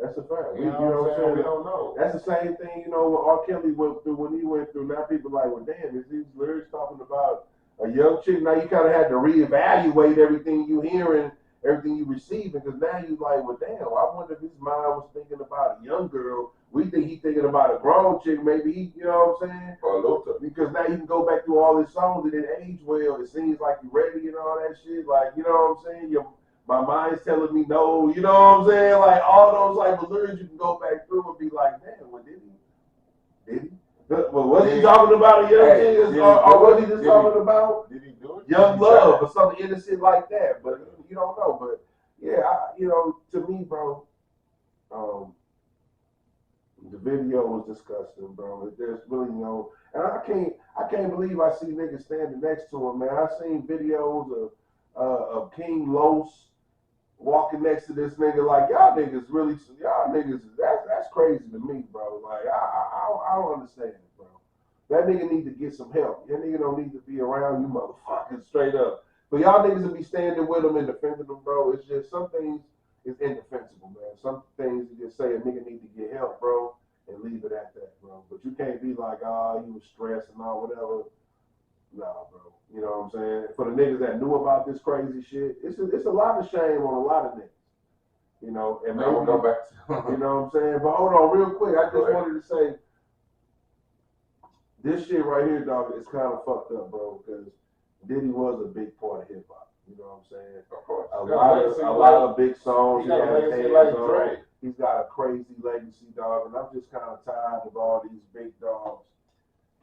That's a fact. You know what I'm saying? We don't know. That's the same thing, what R. Kelly went through when he went through. Now people like, well, damn, is these lyrics talking about a young chick? Now you kind of had to reevaluate everything you hearing everything you receiving, because now you like, well, damn, I wonder if his mind was thinking about a young girl. We think he thinking about a grown chick. Maybe he, you know what I'm saying? Or Luther. Because now you can go back through all his songs and it age well. It seems like you're ready and all that shit. Like, you know what I'm saying? My mind's telling me no. You know what I'm saying? Like all those like lyrics you can go back through and be like, damn, well, did he? Did he? Well, was he talking about a young niggas, or was he just talking about did he do it? young love or something innocent like that? But you don't know. But yeah, you know, to me, bro, the video was disgusting, bro. There's really no, and I can't believe I see niggas standing next to him, man. I seen videos of King Los walking next to this nigga, like y'all niggas, that's crazy to me, bro. Like I don't understand it, bro. That nigga need to get some help. That nigga don't need to be around you motherfuckers, straight up. But y'all niggas will be standing with him and defending him, bro. It's just some things is indefensible, man. Some things you just say a nigga need to get help, bro, and leave it at that, bro. But you can't be like, oh, you was stressed and all whatever. Nah, bro. You know what I'm saying? For the niggas that knew about this crazy shit, it's a lot of shame on a lot of niggas. You know, and maybe we'll go back to you know what I'm saying? But hold on, real quick, I just wanted to say this shit right here, dog, is kind of fucked up, bro, because Diddy was a big part of hip hop. You know what I'm saying? Of course. A lot of big songs. He got a legacy like Dre. He's got a crazy legacy, dog, and I'm just kind of tired of all these big dogs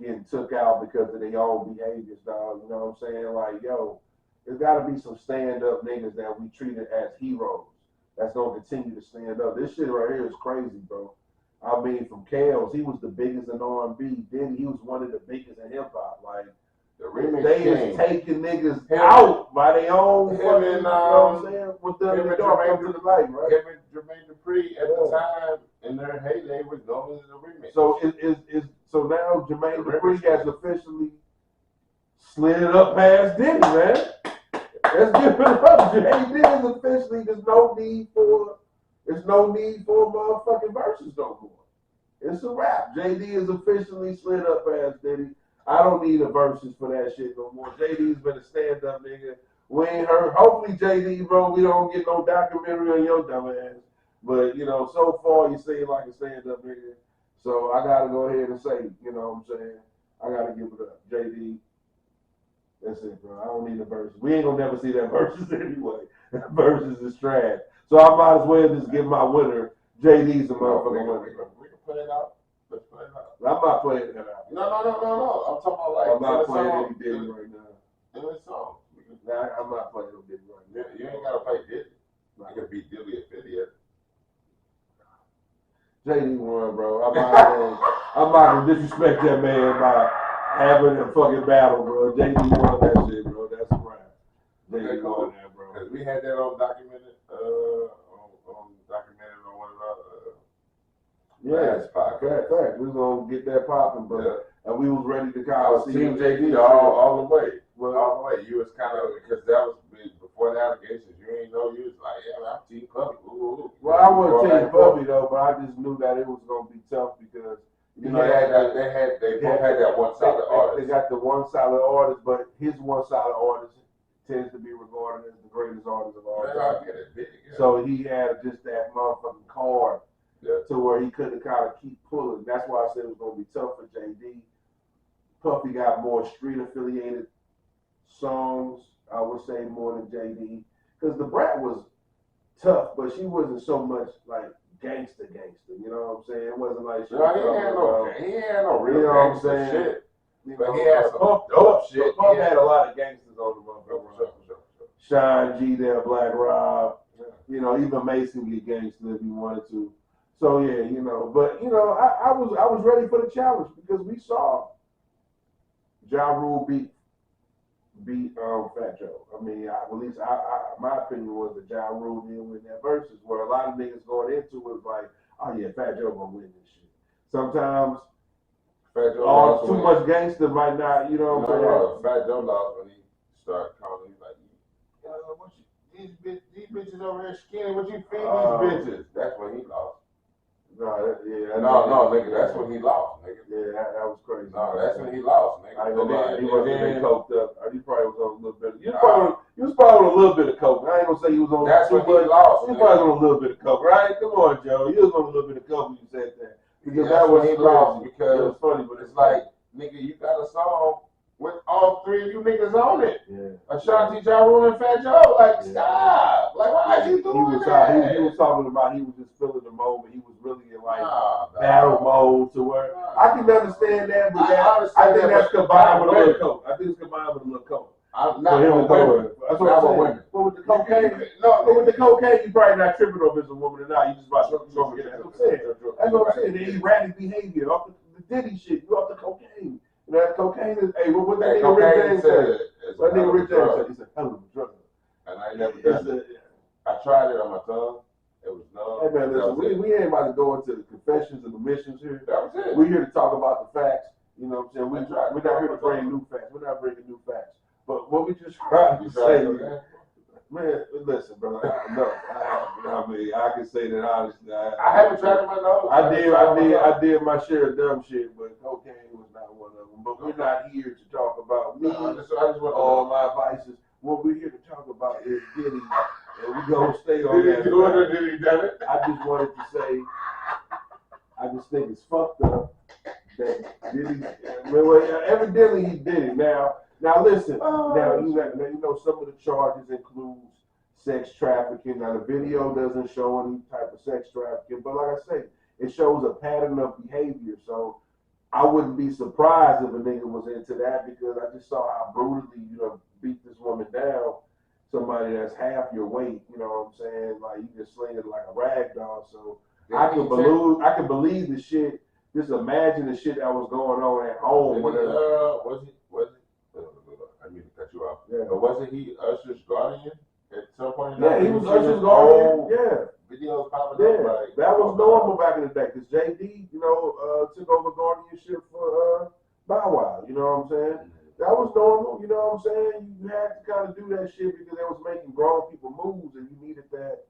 getting took out because of their own behaviors, dog. You know what I'm saying? Like, yo, there's got to be some stand-up niggas that we treated as heroes that's going to continue to stand up. This shit right here is crazy, bro. I mean, from Kales, he was the biggest in R&B. Then he was one of the biggest in hip-hop. Like, they is taking niggas out by their own fucking, you know what I'm saying? With them in the dark come to the light, right? Him and Jermaine Dupri at the time, in their heyday, was known as the remix. So now Jermaine Dupri has officially slid up past Diddy, man. Let's give it up. JD is officially, there's no need for motherfucking verses no more. It's a wrap. JD is officially slid up past Diddy. I don't need a verses for that shit no more. JD's been a stand-up nigga. We ain't heard. Hopefully, JD, bro, we don't get no documentary on your dumb ass. But, you know, so far you seem like a stand-up nigga. So I got to go ahead and say, you know what I'm saying? I got to give it up. JD, that's it, bro. I don't need a verse. We ain't going to never see that verses anyway. That verses is trash. So I might as well just give my winner. JD's the motherfucking winner. We can play it out. Let's play it out. I'm not playing that out. No. I'm talking about like. I'm not playing any Diddy right now. In this song. Nah, I'm not playing no Diddy right now. You ain't gotta play Diddy. I can beat Diddy at 50. JD won, bro. I'm not gonna disrespect that man by having a fucking battle, bro. JD won that shit, bro. That's right. JD won that, bro. Cause we had that on documented, on one of our last podcasts. Fact. We was gonna get that popping, but and we was ready to kind of see Team JD all the way. Well, all the way. You was kind of, because that was before the allegations. You ain't know, you was like, yeah, I'm Team Puffy. Ooh. Well, I wasn't Team Puffy though, but I just knew that it was gonna be tough because they both had that one solid artist. They got the one solid artist, but his one solid artist tends to be regarded as the greatest artist of all time. So he had just that motherfucking card to where he couldn't kind of keep pulling. That's why I said it was gonna be tough for JD. Puffy got more street affiliated songs, I would say, more than JD, because the Brat was tough, but she wasn't so much like gangster. You know what I'm saying? It wasn't like she he had no real gangster shit. But he had some dope shit. Puff had a lot of gangsters on the motherfucker. Shine G there, Black Rob. You know, even Mason get gangster if he wanted to. So yeah, you know, but you know, I was ready for the challenge because we saw Ja Rule beat Fat Joe. I mean, at least my opinion was that Ja Rule didn't win that versus, where a lot of niggas going into it was like, oh yeah, Fat Joe gonna win this shit. Sometimes Fat Joe too much gangster might not, you know what I'm saying? Fat Joe lost when he started calling, he's like, these bitches over here skinny, what you feed these bitches? That's when he lost. No, nigga, that's when he lost, nigga. Yeah, that was crazy. No, that's when he lost, nigga. I ain't gonna lie, he wasn't then, coked up. He probably was on a little bit. He was probably on a little bit of coke. I ain't gonna say he was on. That's when he lost. He was probably on a little bit of coke, right? Come on, Joe. He was on a little bit of coke when you said that. Because that was he lost. Because it was funny, but it's like, nigga, you got a song with all three of you niggas on it. Yeah. Ashanti, Ja Rule, and Fat Joe. Like, stop. Like, why are you doing that? He was talking about he was just feeling the moment. He was really in like battle mode to where I can understand that, but I think that's combined with a little coke. I think it's combined with a little coke. Not with women. That's what I'm saying. But with the cocaine, you probably not tripping over if it's a woman or not. You just about to go get it. That's what I'm saying. That's what I'm saying. The erratic behavior off the Diddy shit. You off the cocaine. You know, that cocaine is. Hey, what that nigga Rick James said? What nigga Rick James said? He said, "Hell of a drug." And I ain't never done it. I tried it on my tongue. It was numb. Hey man, listen, we ain't about to go into the confessions and omissions here. That was it. We're here to talk about the facts. You know what I'm saying? We're not here to bring new facts. We're not bringing new facts. But what we just trying to say, man, listen, bro. I mean, I can say that honestly. I haven't tried it my nose. I did my share of dumb shit, but cocaine was not one of them. But we're not here to talk about me or my vices. What we're here to talk about is Diddy, and we're gonna stay on that. Did he done it? I just wanted to say, I just think it's fucked up that Diddy. Well, evidently he did it. Now listen. Now you know some of the charges includes sex trafficking. Now the video doesn't show any type of sex trafficking, but like I say, it shows a pattern of behavior. So I wouldn't be surprised if a nigga was into that because I just saw how brutally beat this woman down. Somebody that's half your weight. You know what I'm saying? Like you just sling it like a rag doll. So I can believe the shit. Just imagine the shit that was going on at home. Was he? I mean to cut you off. Yeah. But wasn't he Usher's guardian at some point? Yeah, he was Usher's guardian. Yeah. Videos popping up. Like, that was normal back in the day because JD, took over guardianship for Bow Wow. You know what I'm saying? That was normal. You know what I'm saying? You had to kind of do that shit because they was making grown people moves, and you needed that.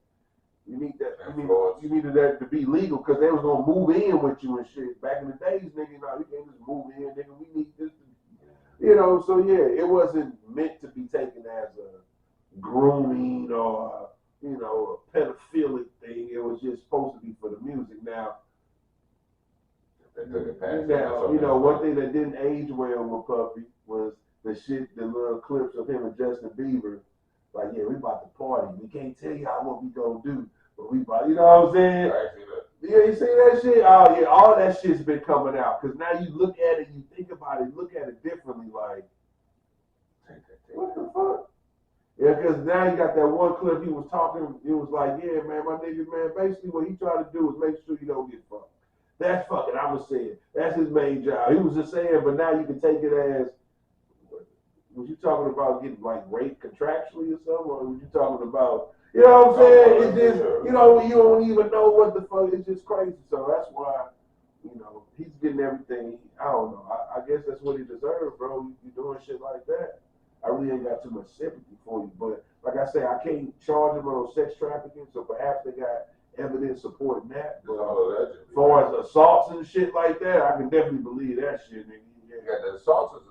You needed that to be legal because they was gonna move in with you and shit. Back in the days, nigga, you can't just move in, nigga. We need this. So yeah, it wasn't meant to be taken as a grooming or a pedophilic thing. It was just supposed to be for the music. Now, one thing that didn't age well with Puffy was the little clips of him and Justin Bieber. Like, yeah, we about to party. We can't tell y'all what we gonna do, but we about, you know what I'm saying? Yeah, you see that shit? Oh yeah, all that shit's been coming out. Cause now you look at it, you think about it, look at it differently. Like, what the fuck? Yeah, cause now you got that one clip he was talking. It was like, yeah, man, my nigga, man. Basically, what he tried to do is make sure you don't get fucked. That's fucking. I was saying that's his main job. He was just saying, but now you can take it as. Was you talking about getting like raped contractually or something, or was you talking about? You know what I'm saying? It's just, you don't even know what the fuck. It's just crazy. So that's why, he's getting everything. I don't know. I guess that's what he deserves, bro. You doing shit like that. I really ain't got too much sympathy for you. But like I say, I can't charge him on sex trafficking. So perhaps they got evidence supporting that. But as far as assaults and shit like that, I can definitely believe that shit, nigga. Yeah, the assaults is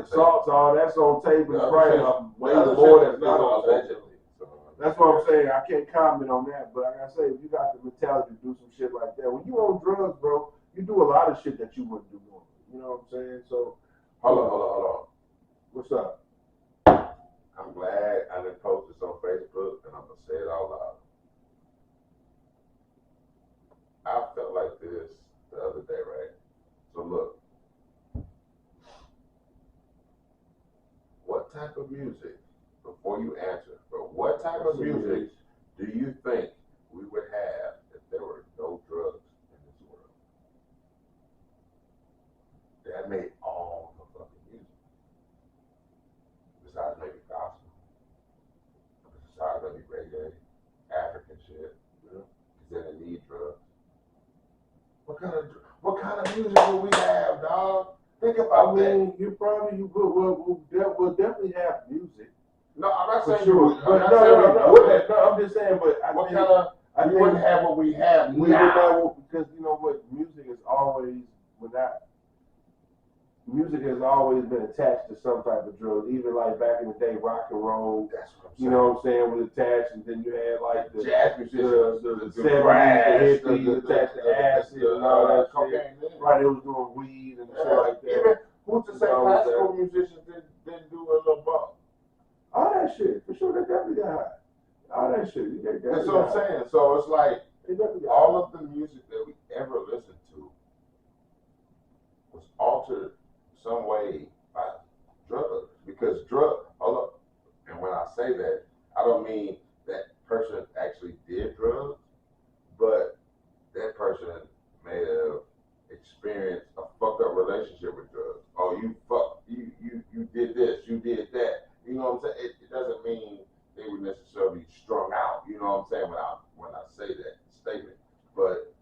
assaults, all that's on tape. It's probably way more that's not on tape. That's what I'm saying. I can't comment on that, but like I say, if you got the mentality to do some shit like that, when you on drugs, bro, you do a lot of shit that you wouldn't do normally. You know what I'm saying? So, hold on. What's up? I'm glad I didn't post this on Facebook, and I'm gonna say it out loud. I felt like this the other day, right? So look, what type of music? Before you answer, but what type of music do you think we would have if there were no drugs in this world? That made all the fucking music. Besides maybe gospel. Besides maybe reggae, African shit. Because then they need drugs. What kind of music would we have, dog? Think about that. We'll definitely have music. No, I'm not saying sure. I'm just saying, but I think we wouldn't have what we have now. Because you know what, music is always, music has always been attached to some type of drug. Even like back in the day, rock and roll. That's what I'm saying. You know what I'm saying? Was attached, and then you had like the jazz musicians, the the 70s, brass, the hippies attached to acid and all that cocaine. shit. Right, they was doing weed and shit like that. Even who's to say classical musicians didn't do a little bump? All that shit, for sure, they definitely got high. All that shit, that's what I'm saying. So it's like all of the music that we ever listened to was altered some way by drugs. Because and when I say that, I don't mean that person actually did drugs, but that person may have experienced a fucked up relationship with drugs. Oh, you did this, you did that. You know what I'm saying? It doesn't mean they were necessarily strung out. You know what I'm saying when I say that statement. But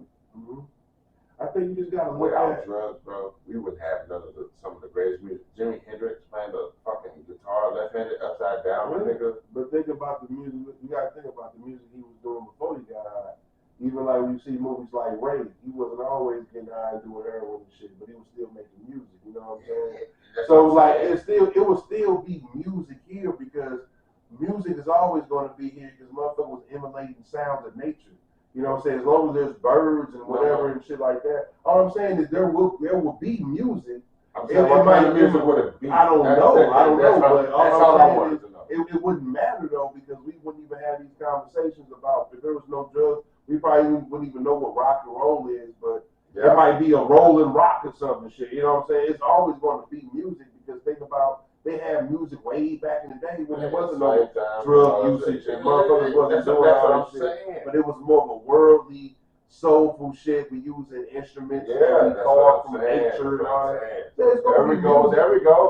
I think you just gotta look without at drugs, bro, we would have some of the greatest music. Jimi Hendrix playing the fucking guitar left-handed upside down, my nigga. But think about the music. You gotta think about the music he was doing before he got high. Even like when you see movies like Ray, he wasn't always getting high and doing heroin and shit, but he was still making music. You know what I'm saying? So like it will still be music here because music is always going to be here because motherfuckers was emulating sounds of nature. You know what I'm saying? As long as there's birds and whatever and shit like that. All I'm saying is there will be music. I'm saying what kind of music would it be? I don't know. But all I wanted to know. It wouldn't matter though because we wouldn't even have these conversations about if there was no drugs. We probably wouldn't even know what rock and roll is, but it might be a rolling rock or something shit. You know what I'm saying? It's always going to be music because think about they had music way back in the day when there wasn't no drug usage and motherfuckers wasn't doing all that shit. But it was more of a worldly, soulful shit. We using instruments that we call from nature and all that. There we go.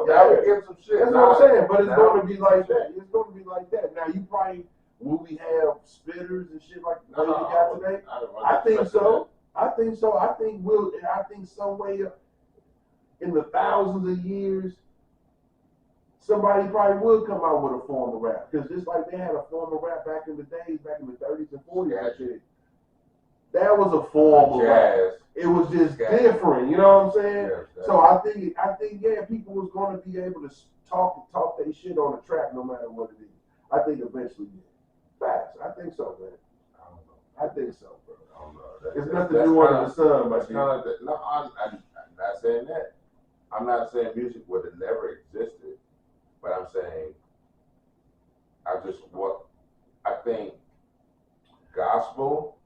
Now we get some shit. That's what I'm saying. But it's going to be like that. It's going to be like that. Now you probably will we have spitters and shit like the way we got today? I think so. I think some way in the thousands of years, somebody probably would come out with a form of rap. Because just like they had a form of rap back in the days, back in the 30s and 40s and shit. That was a form of rap. It was just different, you know what I'm saying? So I think people was going to be able to talk their shit on the track no matter what it is. I think eventually, facts. I think so, man. I think so, bro. I don't know. It's nothing new under the sun, but no, I'm not saying that. I'm not saying music would have never existed, but I'm saying I think gospel,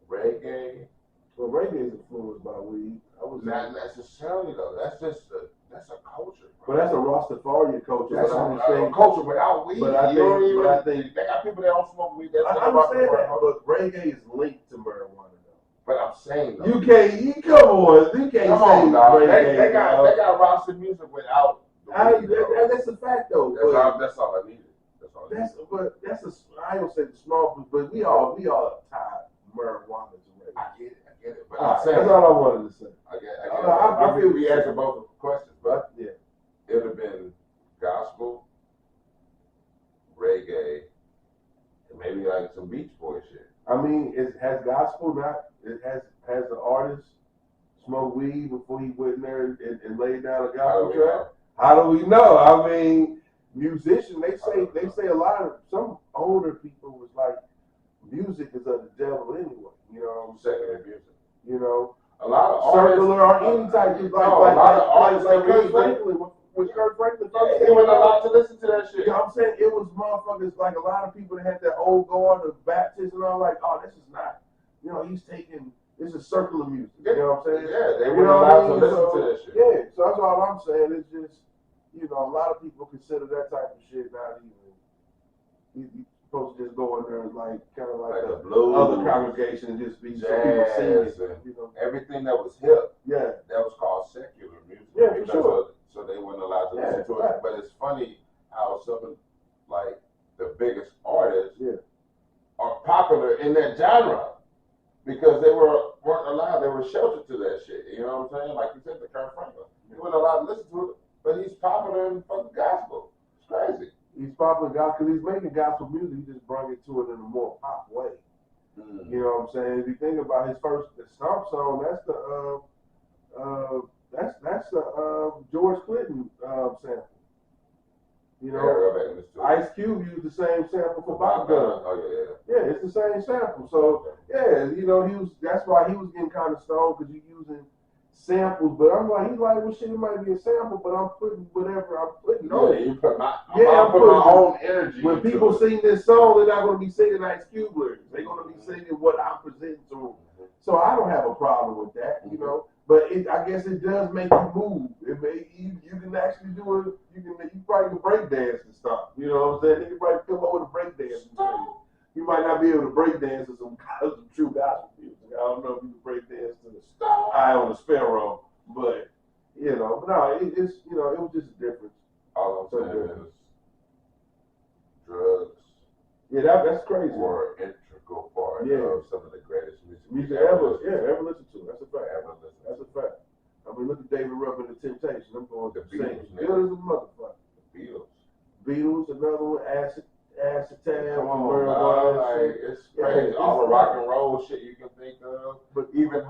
reggae. Well, reggae is influenced by weed. Not necessarily though. That's a culture, bro. But that's a Rastafarian culture. That's a culture without weed. But I think they got people that don't smoke weed. I understand that, but reggae is linked to marijuana though. But I'm saying though, you can't say reggae. They got Rasta music without. That's a fact though. That's all I needed. I don't say the small, but we all tied marijuana to reggae. I get it. But I'm saying, that's all I wanted to say. I get it. I feel we answered both questions, but yeah, it would have been gospel, reggae, and maybe like some Beach Boy shit. I mean, has gospel not? It has the artist smoked weed before he went in there and laid down a gospel track? How do we know? I mean, musicians they say a lot of some older people was like, music is of the devil anyway. You know what I'm saying? Music. You know, a lot of circular or any type of like Kurt Franklin. When Kurt Franklin first he wasn't allowed to listen to that shit. You know what I'm saying? It was motherfuckers like a lot of people that had that old guard of Baptist and all like, oh, this is not, you know, this is circular music. You know what I'm saying? Yeah, they weren't allowed to listen to that shit. Yeah, so that's all I'm saying. It's just, you know, a lot of people consider that type of shit not even. You're supposed to just go in there and like kind of like the blues, other congregation and just be jazz, so you know, everything that was hip. Yeah, that was called secular music. Yeah, for sure. So they weren't allowed to listen to it. But it's funny how some like the biggest artists are popular in that genre because they weren't allowed. They were sheltered to that shit. You know what I'm saying? Like you said, the Kurt Franklin. He wasn't allowed to listen to it, but he's popular in fucking gospel. It's crazy. He's popular gospel because he's making gospel music. He just brought it to it in a more pop way. You know what I'm saying? If you think about his first Stomp song, that's the That's a George Clinton sample. You Yeah, know, Ice Cube used the same sample for Bob Gun. Oh Yeah, it's the same sample. So yeah, you know, that's why he was getting kind of stoned because you're using samples. But I'm like, he's like, well, shit, it might be a sample, but I'm putting whatever I'm putting on it. You put my I'm put my own energy. When people sing this song, they're not going to be singing Ice Cube lyrics. They're going to be singing what I'm presenting to them. So I don't have a problem with that, you know. But I guess it does make you move. You can actually do it. You probably can break dance and stuff. You know what I'm saying? You can probably come up with a break dance. You might not be able to break dance to some true gospel music. I don't know if you can break dance to the Eye on the Sparrow, but you know, but no, it's you know, it was just a difference. All I'm saying is drugs. Yeah, that's crazy. Were an integral part of some of the greatest music ever listened to. That's a fact. That's a fact. I mean, look at David Ruffin and the Temptations. I'm going to sing Beatles, good as a motherfucker. The Beatles, another one. Acid Tab. Come on, man. Like, it's crazy. All the rock and roll shit you can think of. But even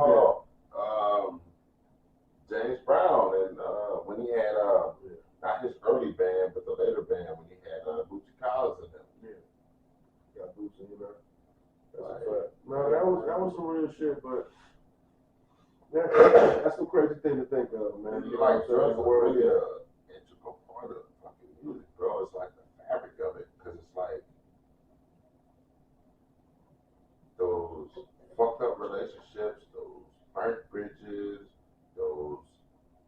James Brown and when he had not his early band, but the later band when he had Bootsy Collins in them. Yeah. Got Bootsy in there. That's a fact. No, that was some real shit, but that's some crazy thing to think of, man. You like drugs are really an integral part of fucking music, bro. It's like the fabric of it, because it's like those fucked up relationships, those burnt bridges, those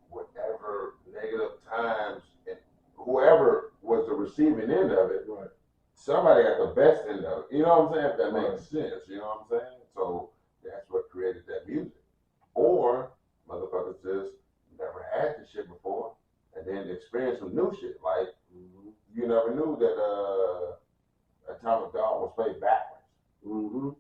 whatever negative times, and whoever was the receiving end of it, right. Somebody got the best end of it. You know what I'm saying? If that makes sense, you know what I'm saying? So that's what created that music. Or motherfuckers just never had this shit before and then experienced some new shit. Like you never knew that Atomic Dog was played backwards. You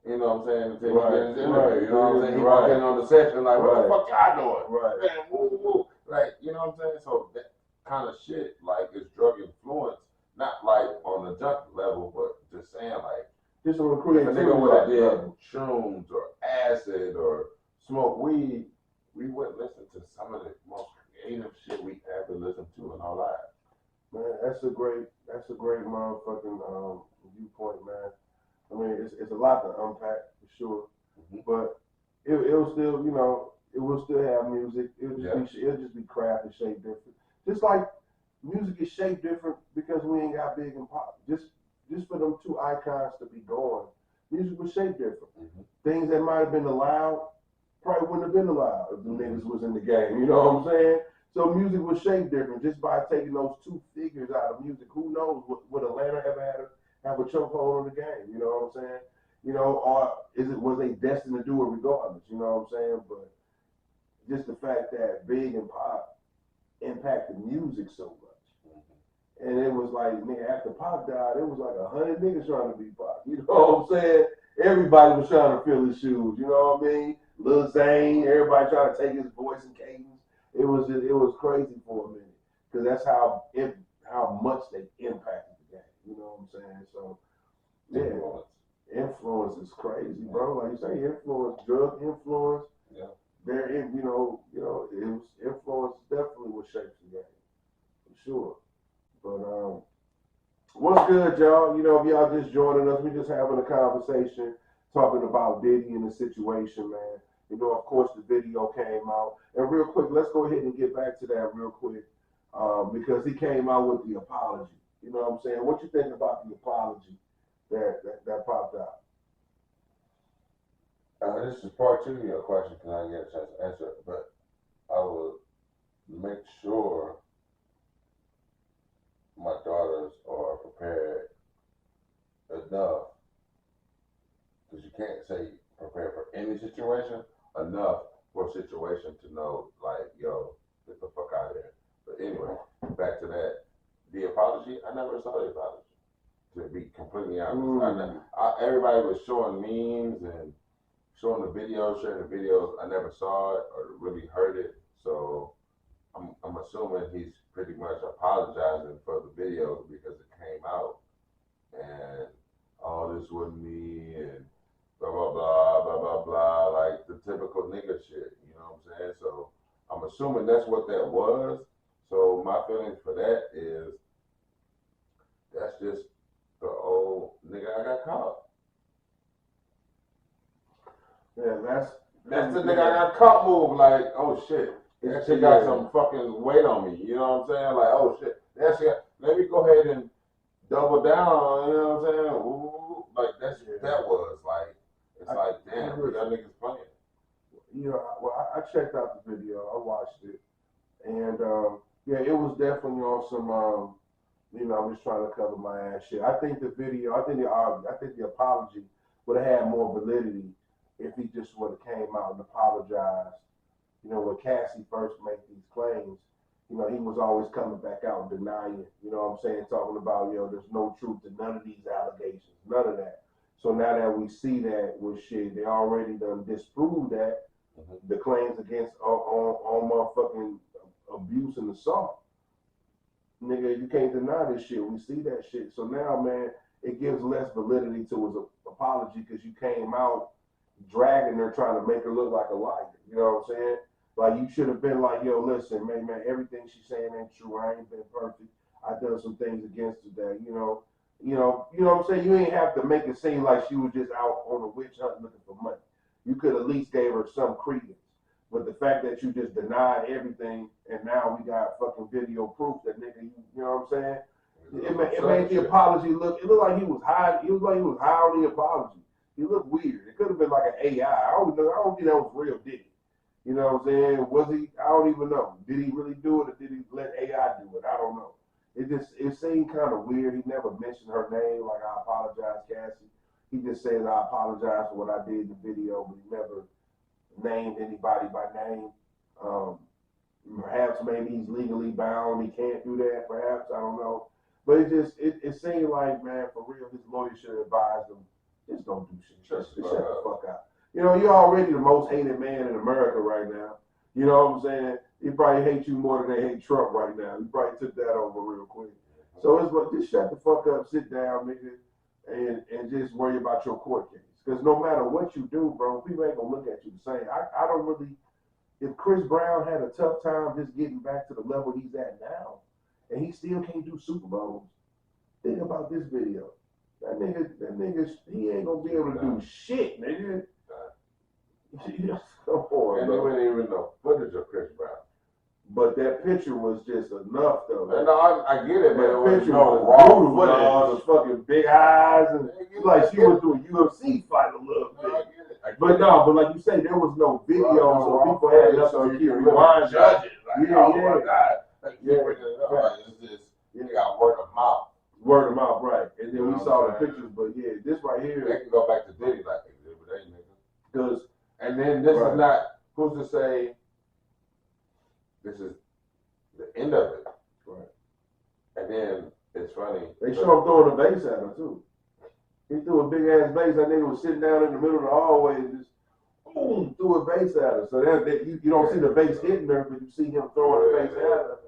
know what I'm saying? Until you get his interview. You know what I'm saying? He walked in on the session like, what the fuck y'all doing? Right. Man, woo, woo. Like, you know what I'm saying? So that kind of shit, like, is drug influence. Not like on the junkie level, but just saying like, just on the creativity. If a nigga would have did shrooms or acid or smoke weed, we wouldn't listen to some of the most creative shit we ever listened to in our lives. Man, that's a great motherfucking viewpoint, man. I mean, it's a lot to unpack for sure, but it'll still, you know, it will still have music. It'll just be craft and shaped different. Just like music is shaped different because we ain't got big and pop. Just for them two icons to be going, music was shaped different. Things that might have been allowed probably wouldn't have been allowed if the niggas was in the game. You know what I'm saying? So music was shaped different just by taking those two figures out of music. Who knows would Atlanta ever have a chokehold on the game? You know what I'm saying? You know, or was they destined to do it regardless? You know what I'm saying? But just the fact that Big and Pop impacted music so much. And it was like, nigga, after Pop died, it was like 100 niggas trying to be Pop. You know what I'm saying? Everybody was trying to fill his shoes. You know what I mean? Lil Zane, everybody trying to take his voice and cadence. It was crazy for a minute because that's how much they impacted the game. You know what I'm saying? So yeah, influence is crazy, bro. Like you say, influence, drug influence. Yeah. You know, it was influence definitely what shapes the game for sure. But what's good, y'all? You know, if y'all just joining us, we just having a conversation talking about Diddy and the situation, man. You know, of course, the video came out. And real quick, let's go ahead and get back to that real quick because he came out with the apology. You know what I'm saying? What you think about the apology that popped out? This is part 2 of your question because I didn't get a chance to answer it, but I will make sure my daughters are prepared enough, because you can't say prepare for any situation, enough for a situation to know, like, yo, get the fuck out of here. But anyway, back to that. The apology, I never saw the apology, to be completely honest. Everybody was showing memes and showing the videos, sharing the videos. I never saw it or really heard it, so I'm assuming he's pretty much apologizing for the videos because it came out and all this wasn't me and blah blah blah blah blah blah, like the typical nigga shit, you know what I'm saying? So I'm assuming that's what that was. So my feelings for that is that's just the old nigga I got caught. Yeah, that's the nigga I got caught move. Like, oh shit, that shit got some fucking weight on me. You know what I'm saying? Like, oh shit, that shit. Let me go ahead and double down. You know what I'm saying? Ooh, like that was like, it's like damn, y'all niggas playing. You know, well, I checked out the video. I watched it, and yeah, it was definitely on some. You know, I'm just trying to cover my ass shit. I think the video, I think the apology would have had more validity if he just would have came out and apologized. You know, when Cassie first made these claims, you know, he was always coming back out and denying. You know what I'm saying? Talking about, yo, there's no truth to none of these allegations, none of that. So now that we see that with shit, they already done disproved that. The claims against on motherfucking abuse and assault. Nigga, you can't deny this shit. We see that shit. So now, man, it gives less validity to his apology because you came out dragging her, trying to make her look like a liar. You know what I'm saying? Like, you should have been like, yo, listen, man, everything she's saying ain't true. I ain't been perfect. I done some things against her that, you know what I'm saying? You ain't have to make it seem like she was just out on a witch hunt looking for money. You could at least gave her some credence. But the fact that you just denied everything and now we got fucking video proof that nigga, you know what I'm saying? It made the apology look, it looked like he was high, it looked like he was high on the apology. He looked weird. It could have been like an AI. I don't think that was real, did he? You know what I'm saying? Was he? I don't even know. Did he really do it or did he let AI do it? I don't know. It seemed kind of weird. He never mentioned her name, like, I apologize, Cassie. He just says, I apologize for what I did in the video, but he never named anybody by name. Perhaps maybe he's legally bound. He can't do that. Perhaps, I don't know. But it seemed like, man, for real, his lawyer should have advised him, just don't do shit. Just shut the fuck up. You know, you're already the most hated man in America right now. You know what I'm saying? He probably hate you more than they hate Trump right now. He probably took that over real quick. So it's like, just shut the fuck up, sit down, nigga, and just worry about your court case. Because no matter what you do, bro, people ain't gonna look at you the same. I don't really. If Chris Brown had a tough time just getting back to the level he's at now, and he still can't do Super Bowls, think about this video. That nigga, he ain't gonna be able to do shit, nigga. Come on, and there ain't even no footage of Chris Brown. But that picture was just enough, though. And I get it, but that it picture was was raw brutal, footage. dog. The fucking big eyes, and like she went through a UFC fight a little bit. I get it. But like you say, there was no video, so people had nothing to keep rewinding. Judge it. Like, yeah, oh yeah. my God. Like, Yeah. It's just, you got word of mouth. Word of mouth, right. And then You know we saw the what I'm pictures, but yeah, this right here. They can go back to Diddy like Exhibit A, nigga. And then this Right. is not, who's to say this is the end of it. Right. And then it's funny. They show him throwing a vase at her too. He threw a big ass vase. That nigga was sitting down in the middle of the hallway and just boom, threw a vase at her. So you don't see the vase hitting her, but you see him throwing the vase at her.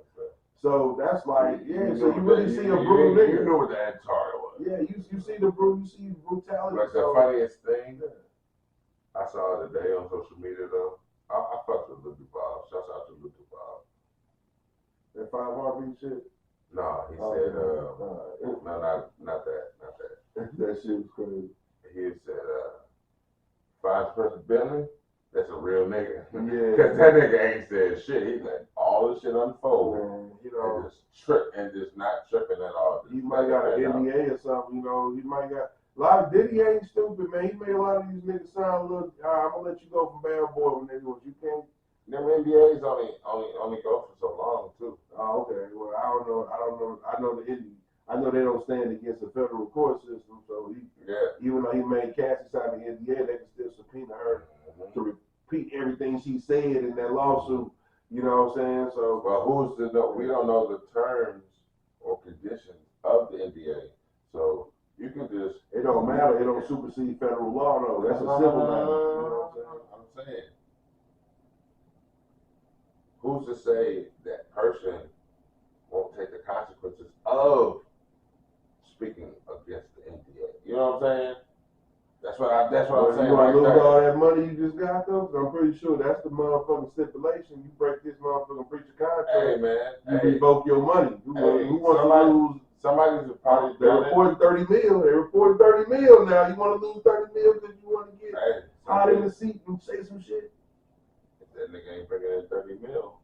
So that's like, so you really see a brutal nigga. You know what the Antar was. Yeah, you see the brutality. Like the funniest thing I saw today on social media though, I fucked with Lil Duval. Shouts out to Lil Duval. That 5 heartbeat shit? No, he said, no, not that. That shit was crazy. He said, Five Person Bentley, that's a real nigga. Yeah. Because that nigga ain't said shit. He let all the shit unfold. Man, you know, and just trip and just not tripping at all. He might got an NDA or something, you know. He might got a lot of Diddy ain't stupid, man. He made a lot of these niggas sound look. I'm gonna let you go from bad boy when niggas you can't. Them NDAs only go for so long too. Oh, okay. Well, I don't know. I know the Indian. I know they don't stand against the federal court system. So even though he made Cassie sign the NDA, they can still subpoena her to repeat everything she said in that lawsuit. You know what I'm saying? So well, who's to know? We don't know the terms or conditions of the NDA. So you can just. It don't matter. It don't supersede federal law, though. That's a civil matter. You know what I'm saying. Who's to say that person won't take the consequences of speaking against the NDA? You know what I'm saying? That's what I'm saying. You want to lose there. all that money you just got though? 'Cause I'm pretty sure that's the motherfucking stipulation. You break this motherfucking preacher contract, Hey man, you revoke your money. Who wants to lose? Somebody's probably They reported 30 mil. They reported 30 mil now. You want to lose 30 mil because you want to get hot in the seat and say some shit? If that nigga ain't bringing in 30 mil.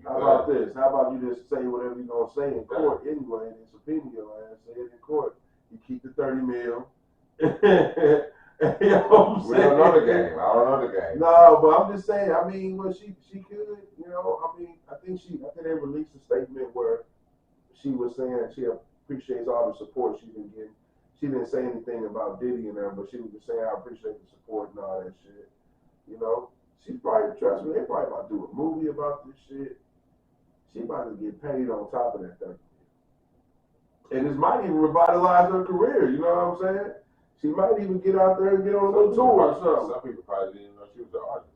How about this? How about you just say whatever you're going to say in court anyway and subpoena your ass? Say it in court. You keep the 30 mil. You know what I'm saying? We don't know the game. I don't know the game. No, but I'm just saying. I mean, well, she could. You know, I mean, I think they released a statement where she was saying that she appreciates all the support she's been getting. She didn't say anything about Diddy and them, but she was just saying, I appreciate the support and all that shit. You know, she's probably, trust me, they probably about to do a movie about this shit. She about to get paid on top of that 30 million. And this might even revitalize her career, you know what I'm saying? She might even get out there and get on a little tour or something. Some people probably didn't even know she was an artist.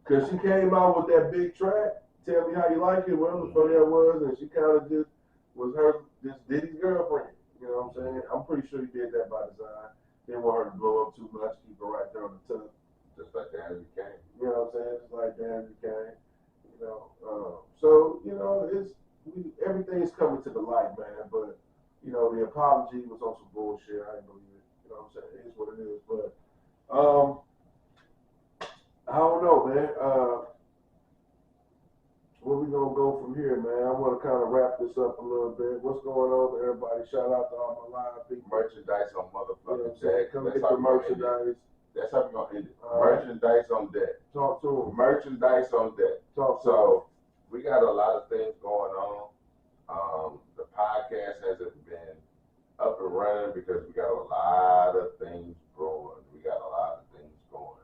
Because she came out with that big track, Tell Me How You Like It, whatever the fuck that was, and she kind of just was just Diddy's girlfriend. You know what I'm saying? I'm pretty sure he did that by design. Didn't want her to blow up too much, keep her right there on the tip. Just like Danny Kane. You know what I'm saying? Just like Danny Kane. You know, so, you know, everything's coming to the light, man, but you know, the apology was on some bullshit. I didn't believe it. You know what I'm saying? It is what it is. But I don't know, man. Where we gonna go from here, man? I want to kind of wrap this up a little bit. What's going on with everybody? Shout out to all my live people. Merchandise on motherfucking deck. Come get the merchandise. That's how we're gonna end it. Merchandise on deck. Talk to them. Merchandise on deck. Talk to them. We got a lot of things going on. The podcast hasn't been up and running because we got a lot of things growing. We got a lot of things going.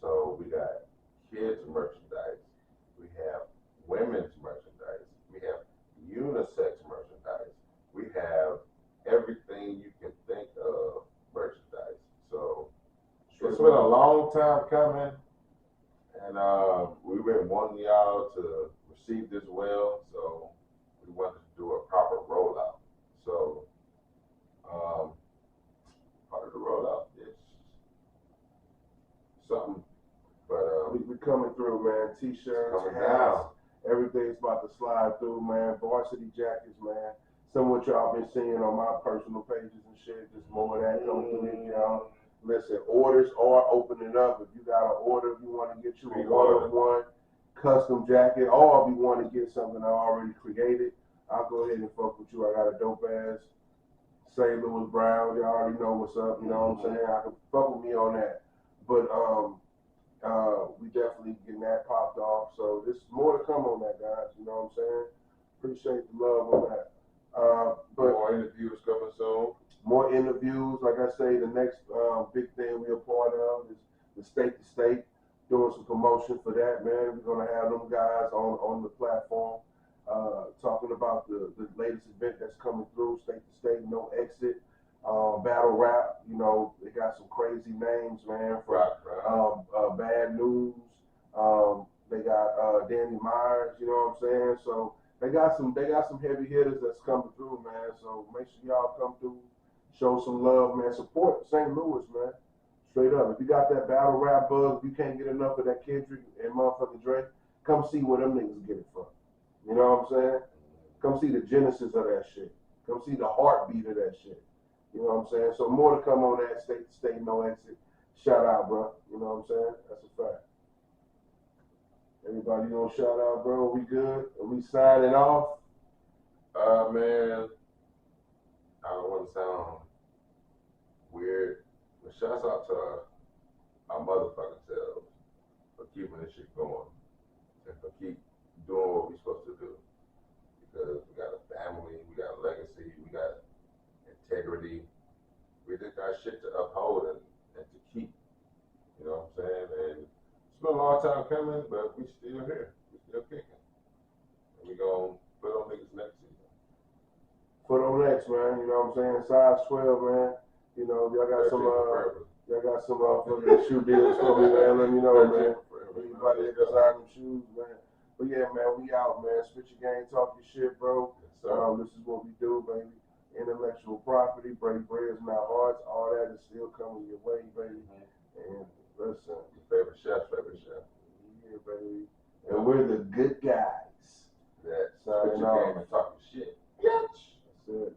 So we got kids merchandise. We have women's merchandise. We have unisex merchandise. We have everything you can think of merchandise. So it's been a long time coming, and we've been wanting y'all to receive this well. So we wanted to do a proper rollout. So part of the rollout is something, but we coming through, man. T-shirts, coming hats, down. Everything's about to slide through, man. Varsity jackets, man. Some of what y'all been seeing on my personal pages and shit. Just more of that coming through, y'all. Listen, orders are opening up. If you got an order, if you want to get you a one-of-one custom jacket, or if you want to get something I already created, I'll go ahead and fuck with you. I got a dope ass St. Louis Brown. Y'all already know what's up. You know what I'm saying? I can fuck with me on that. But we definitely getting that popped off. So there's more to come on that, guys. You know what I'm saying? Appreciate the love on that. But more interviews coming soon. More interviews. Like I say, the next big thing we're a part of is the State to State. Doing some promotion for that, man. We're gonna have them guys on the platform talking about the latest event that's coming through, State to State, No Exit, battle rap. You know, they got some crazy names, man. Bad News. They got Danny Myers. You know what I'm saying? So they got some heavy hitters that's coming through, man. So make sure y'all come through, show some love, man. Support St. Louis, man. Straight up. If you got that battle rap bug, if you can't get enough of that Kendrick and motherfucking Drake, come see where them niggas get it from. You know what I'm saying? Come see the genesis of that shit. Come see the heartbeat of that shit. You know what I'm saying? So more to come on that State to State, No Exit. Shout out, bro. You know what I'm saying? That's a fact. Everybody gonna shout out, bro? We good? Are we signing off? Man, I don't want to sound weird, but shouts out to our motherfucking selves for keeping this shit going and for keep doing what we're supposed to do. Because we got a family, we got a legacy, we got integrity. We just got shit to uphold and to keep. You know what I'm saying? And it's been a long time coming, but we still here. We still kicking. And we gonna put on niggas next season. Put on next, man. You know what I'm saying? Size 12, man. You know, y'all got some fucking shoe deals for me, man. Let me know, man. Anybody that design them shoes, man. But yeah, man, we out, man. Spit your game, talk your shit, bro. Yes, this is what we do, baby. intellectual property, break bread in our hearts. All that is still coming your way, baby. And listen, Your favorite chef. yeah, baby. And we're the good guys. That Signing spit your off. game and talk your shit. That's it.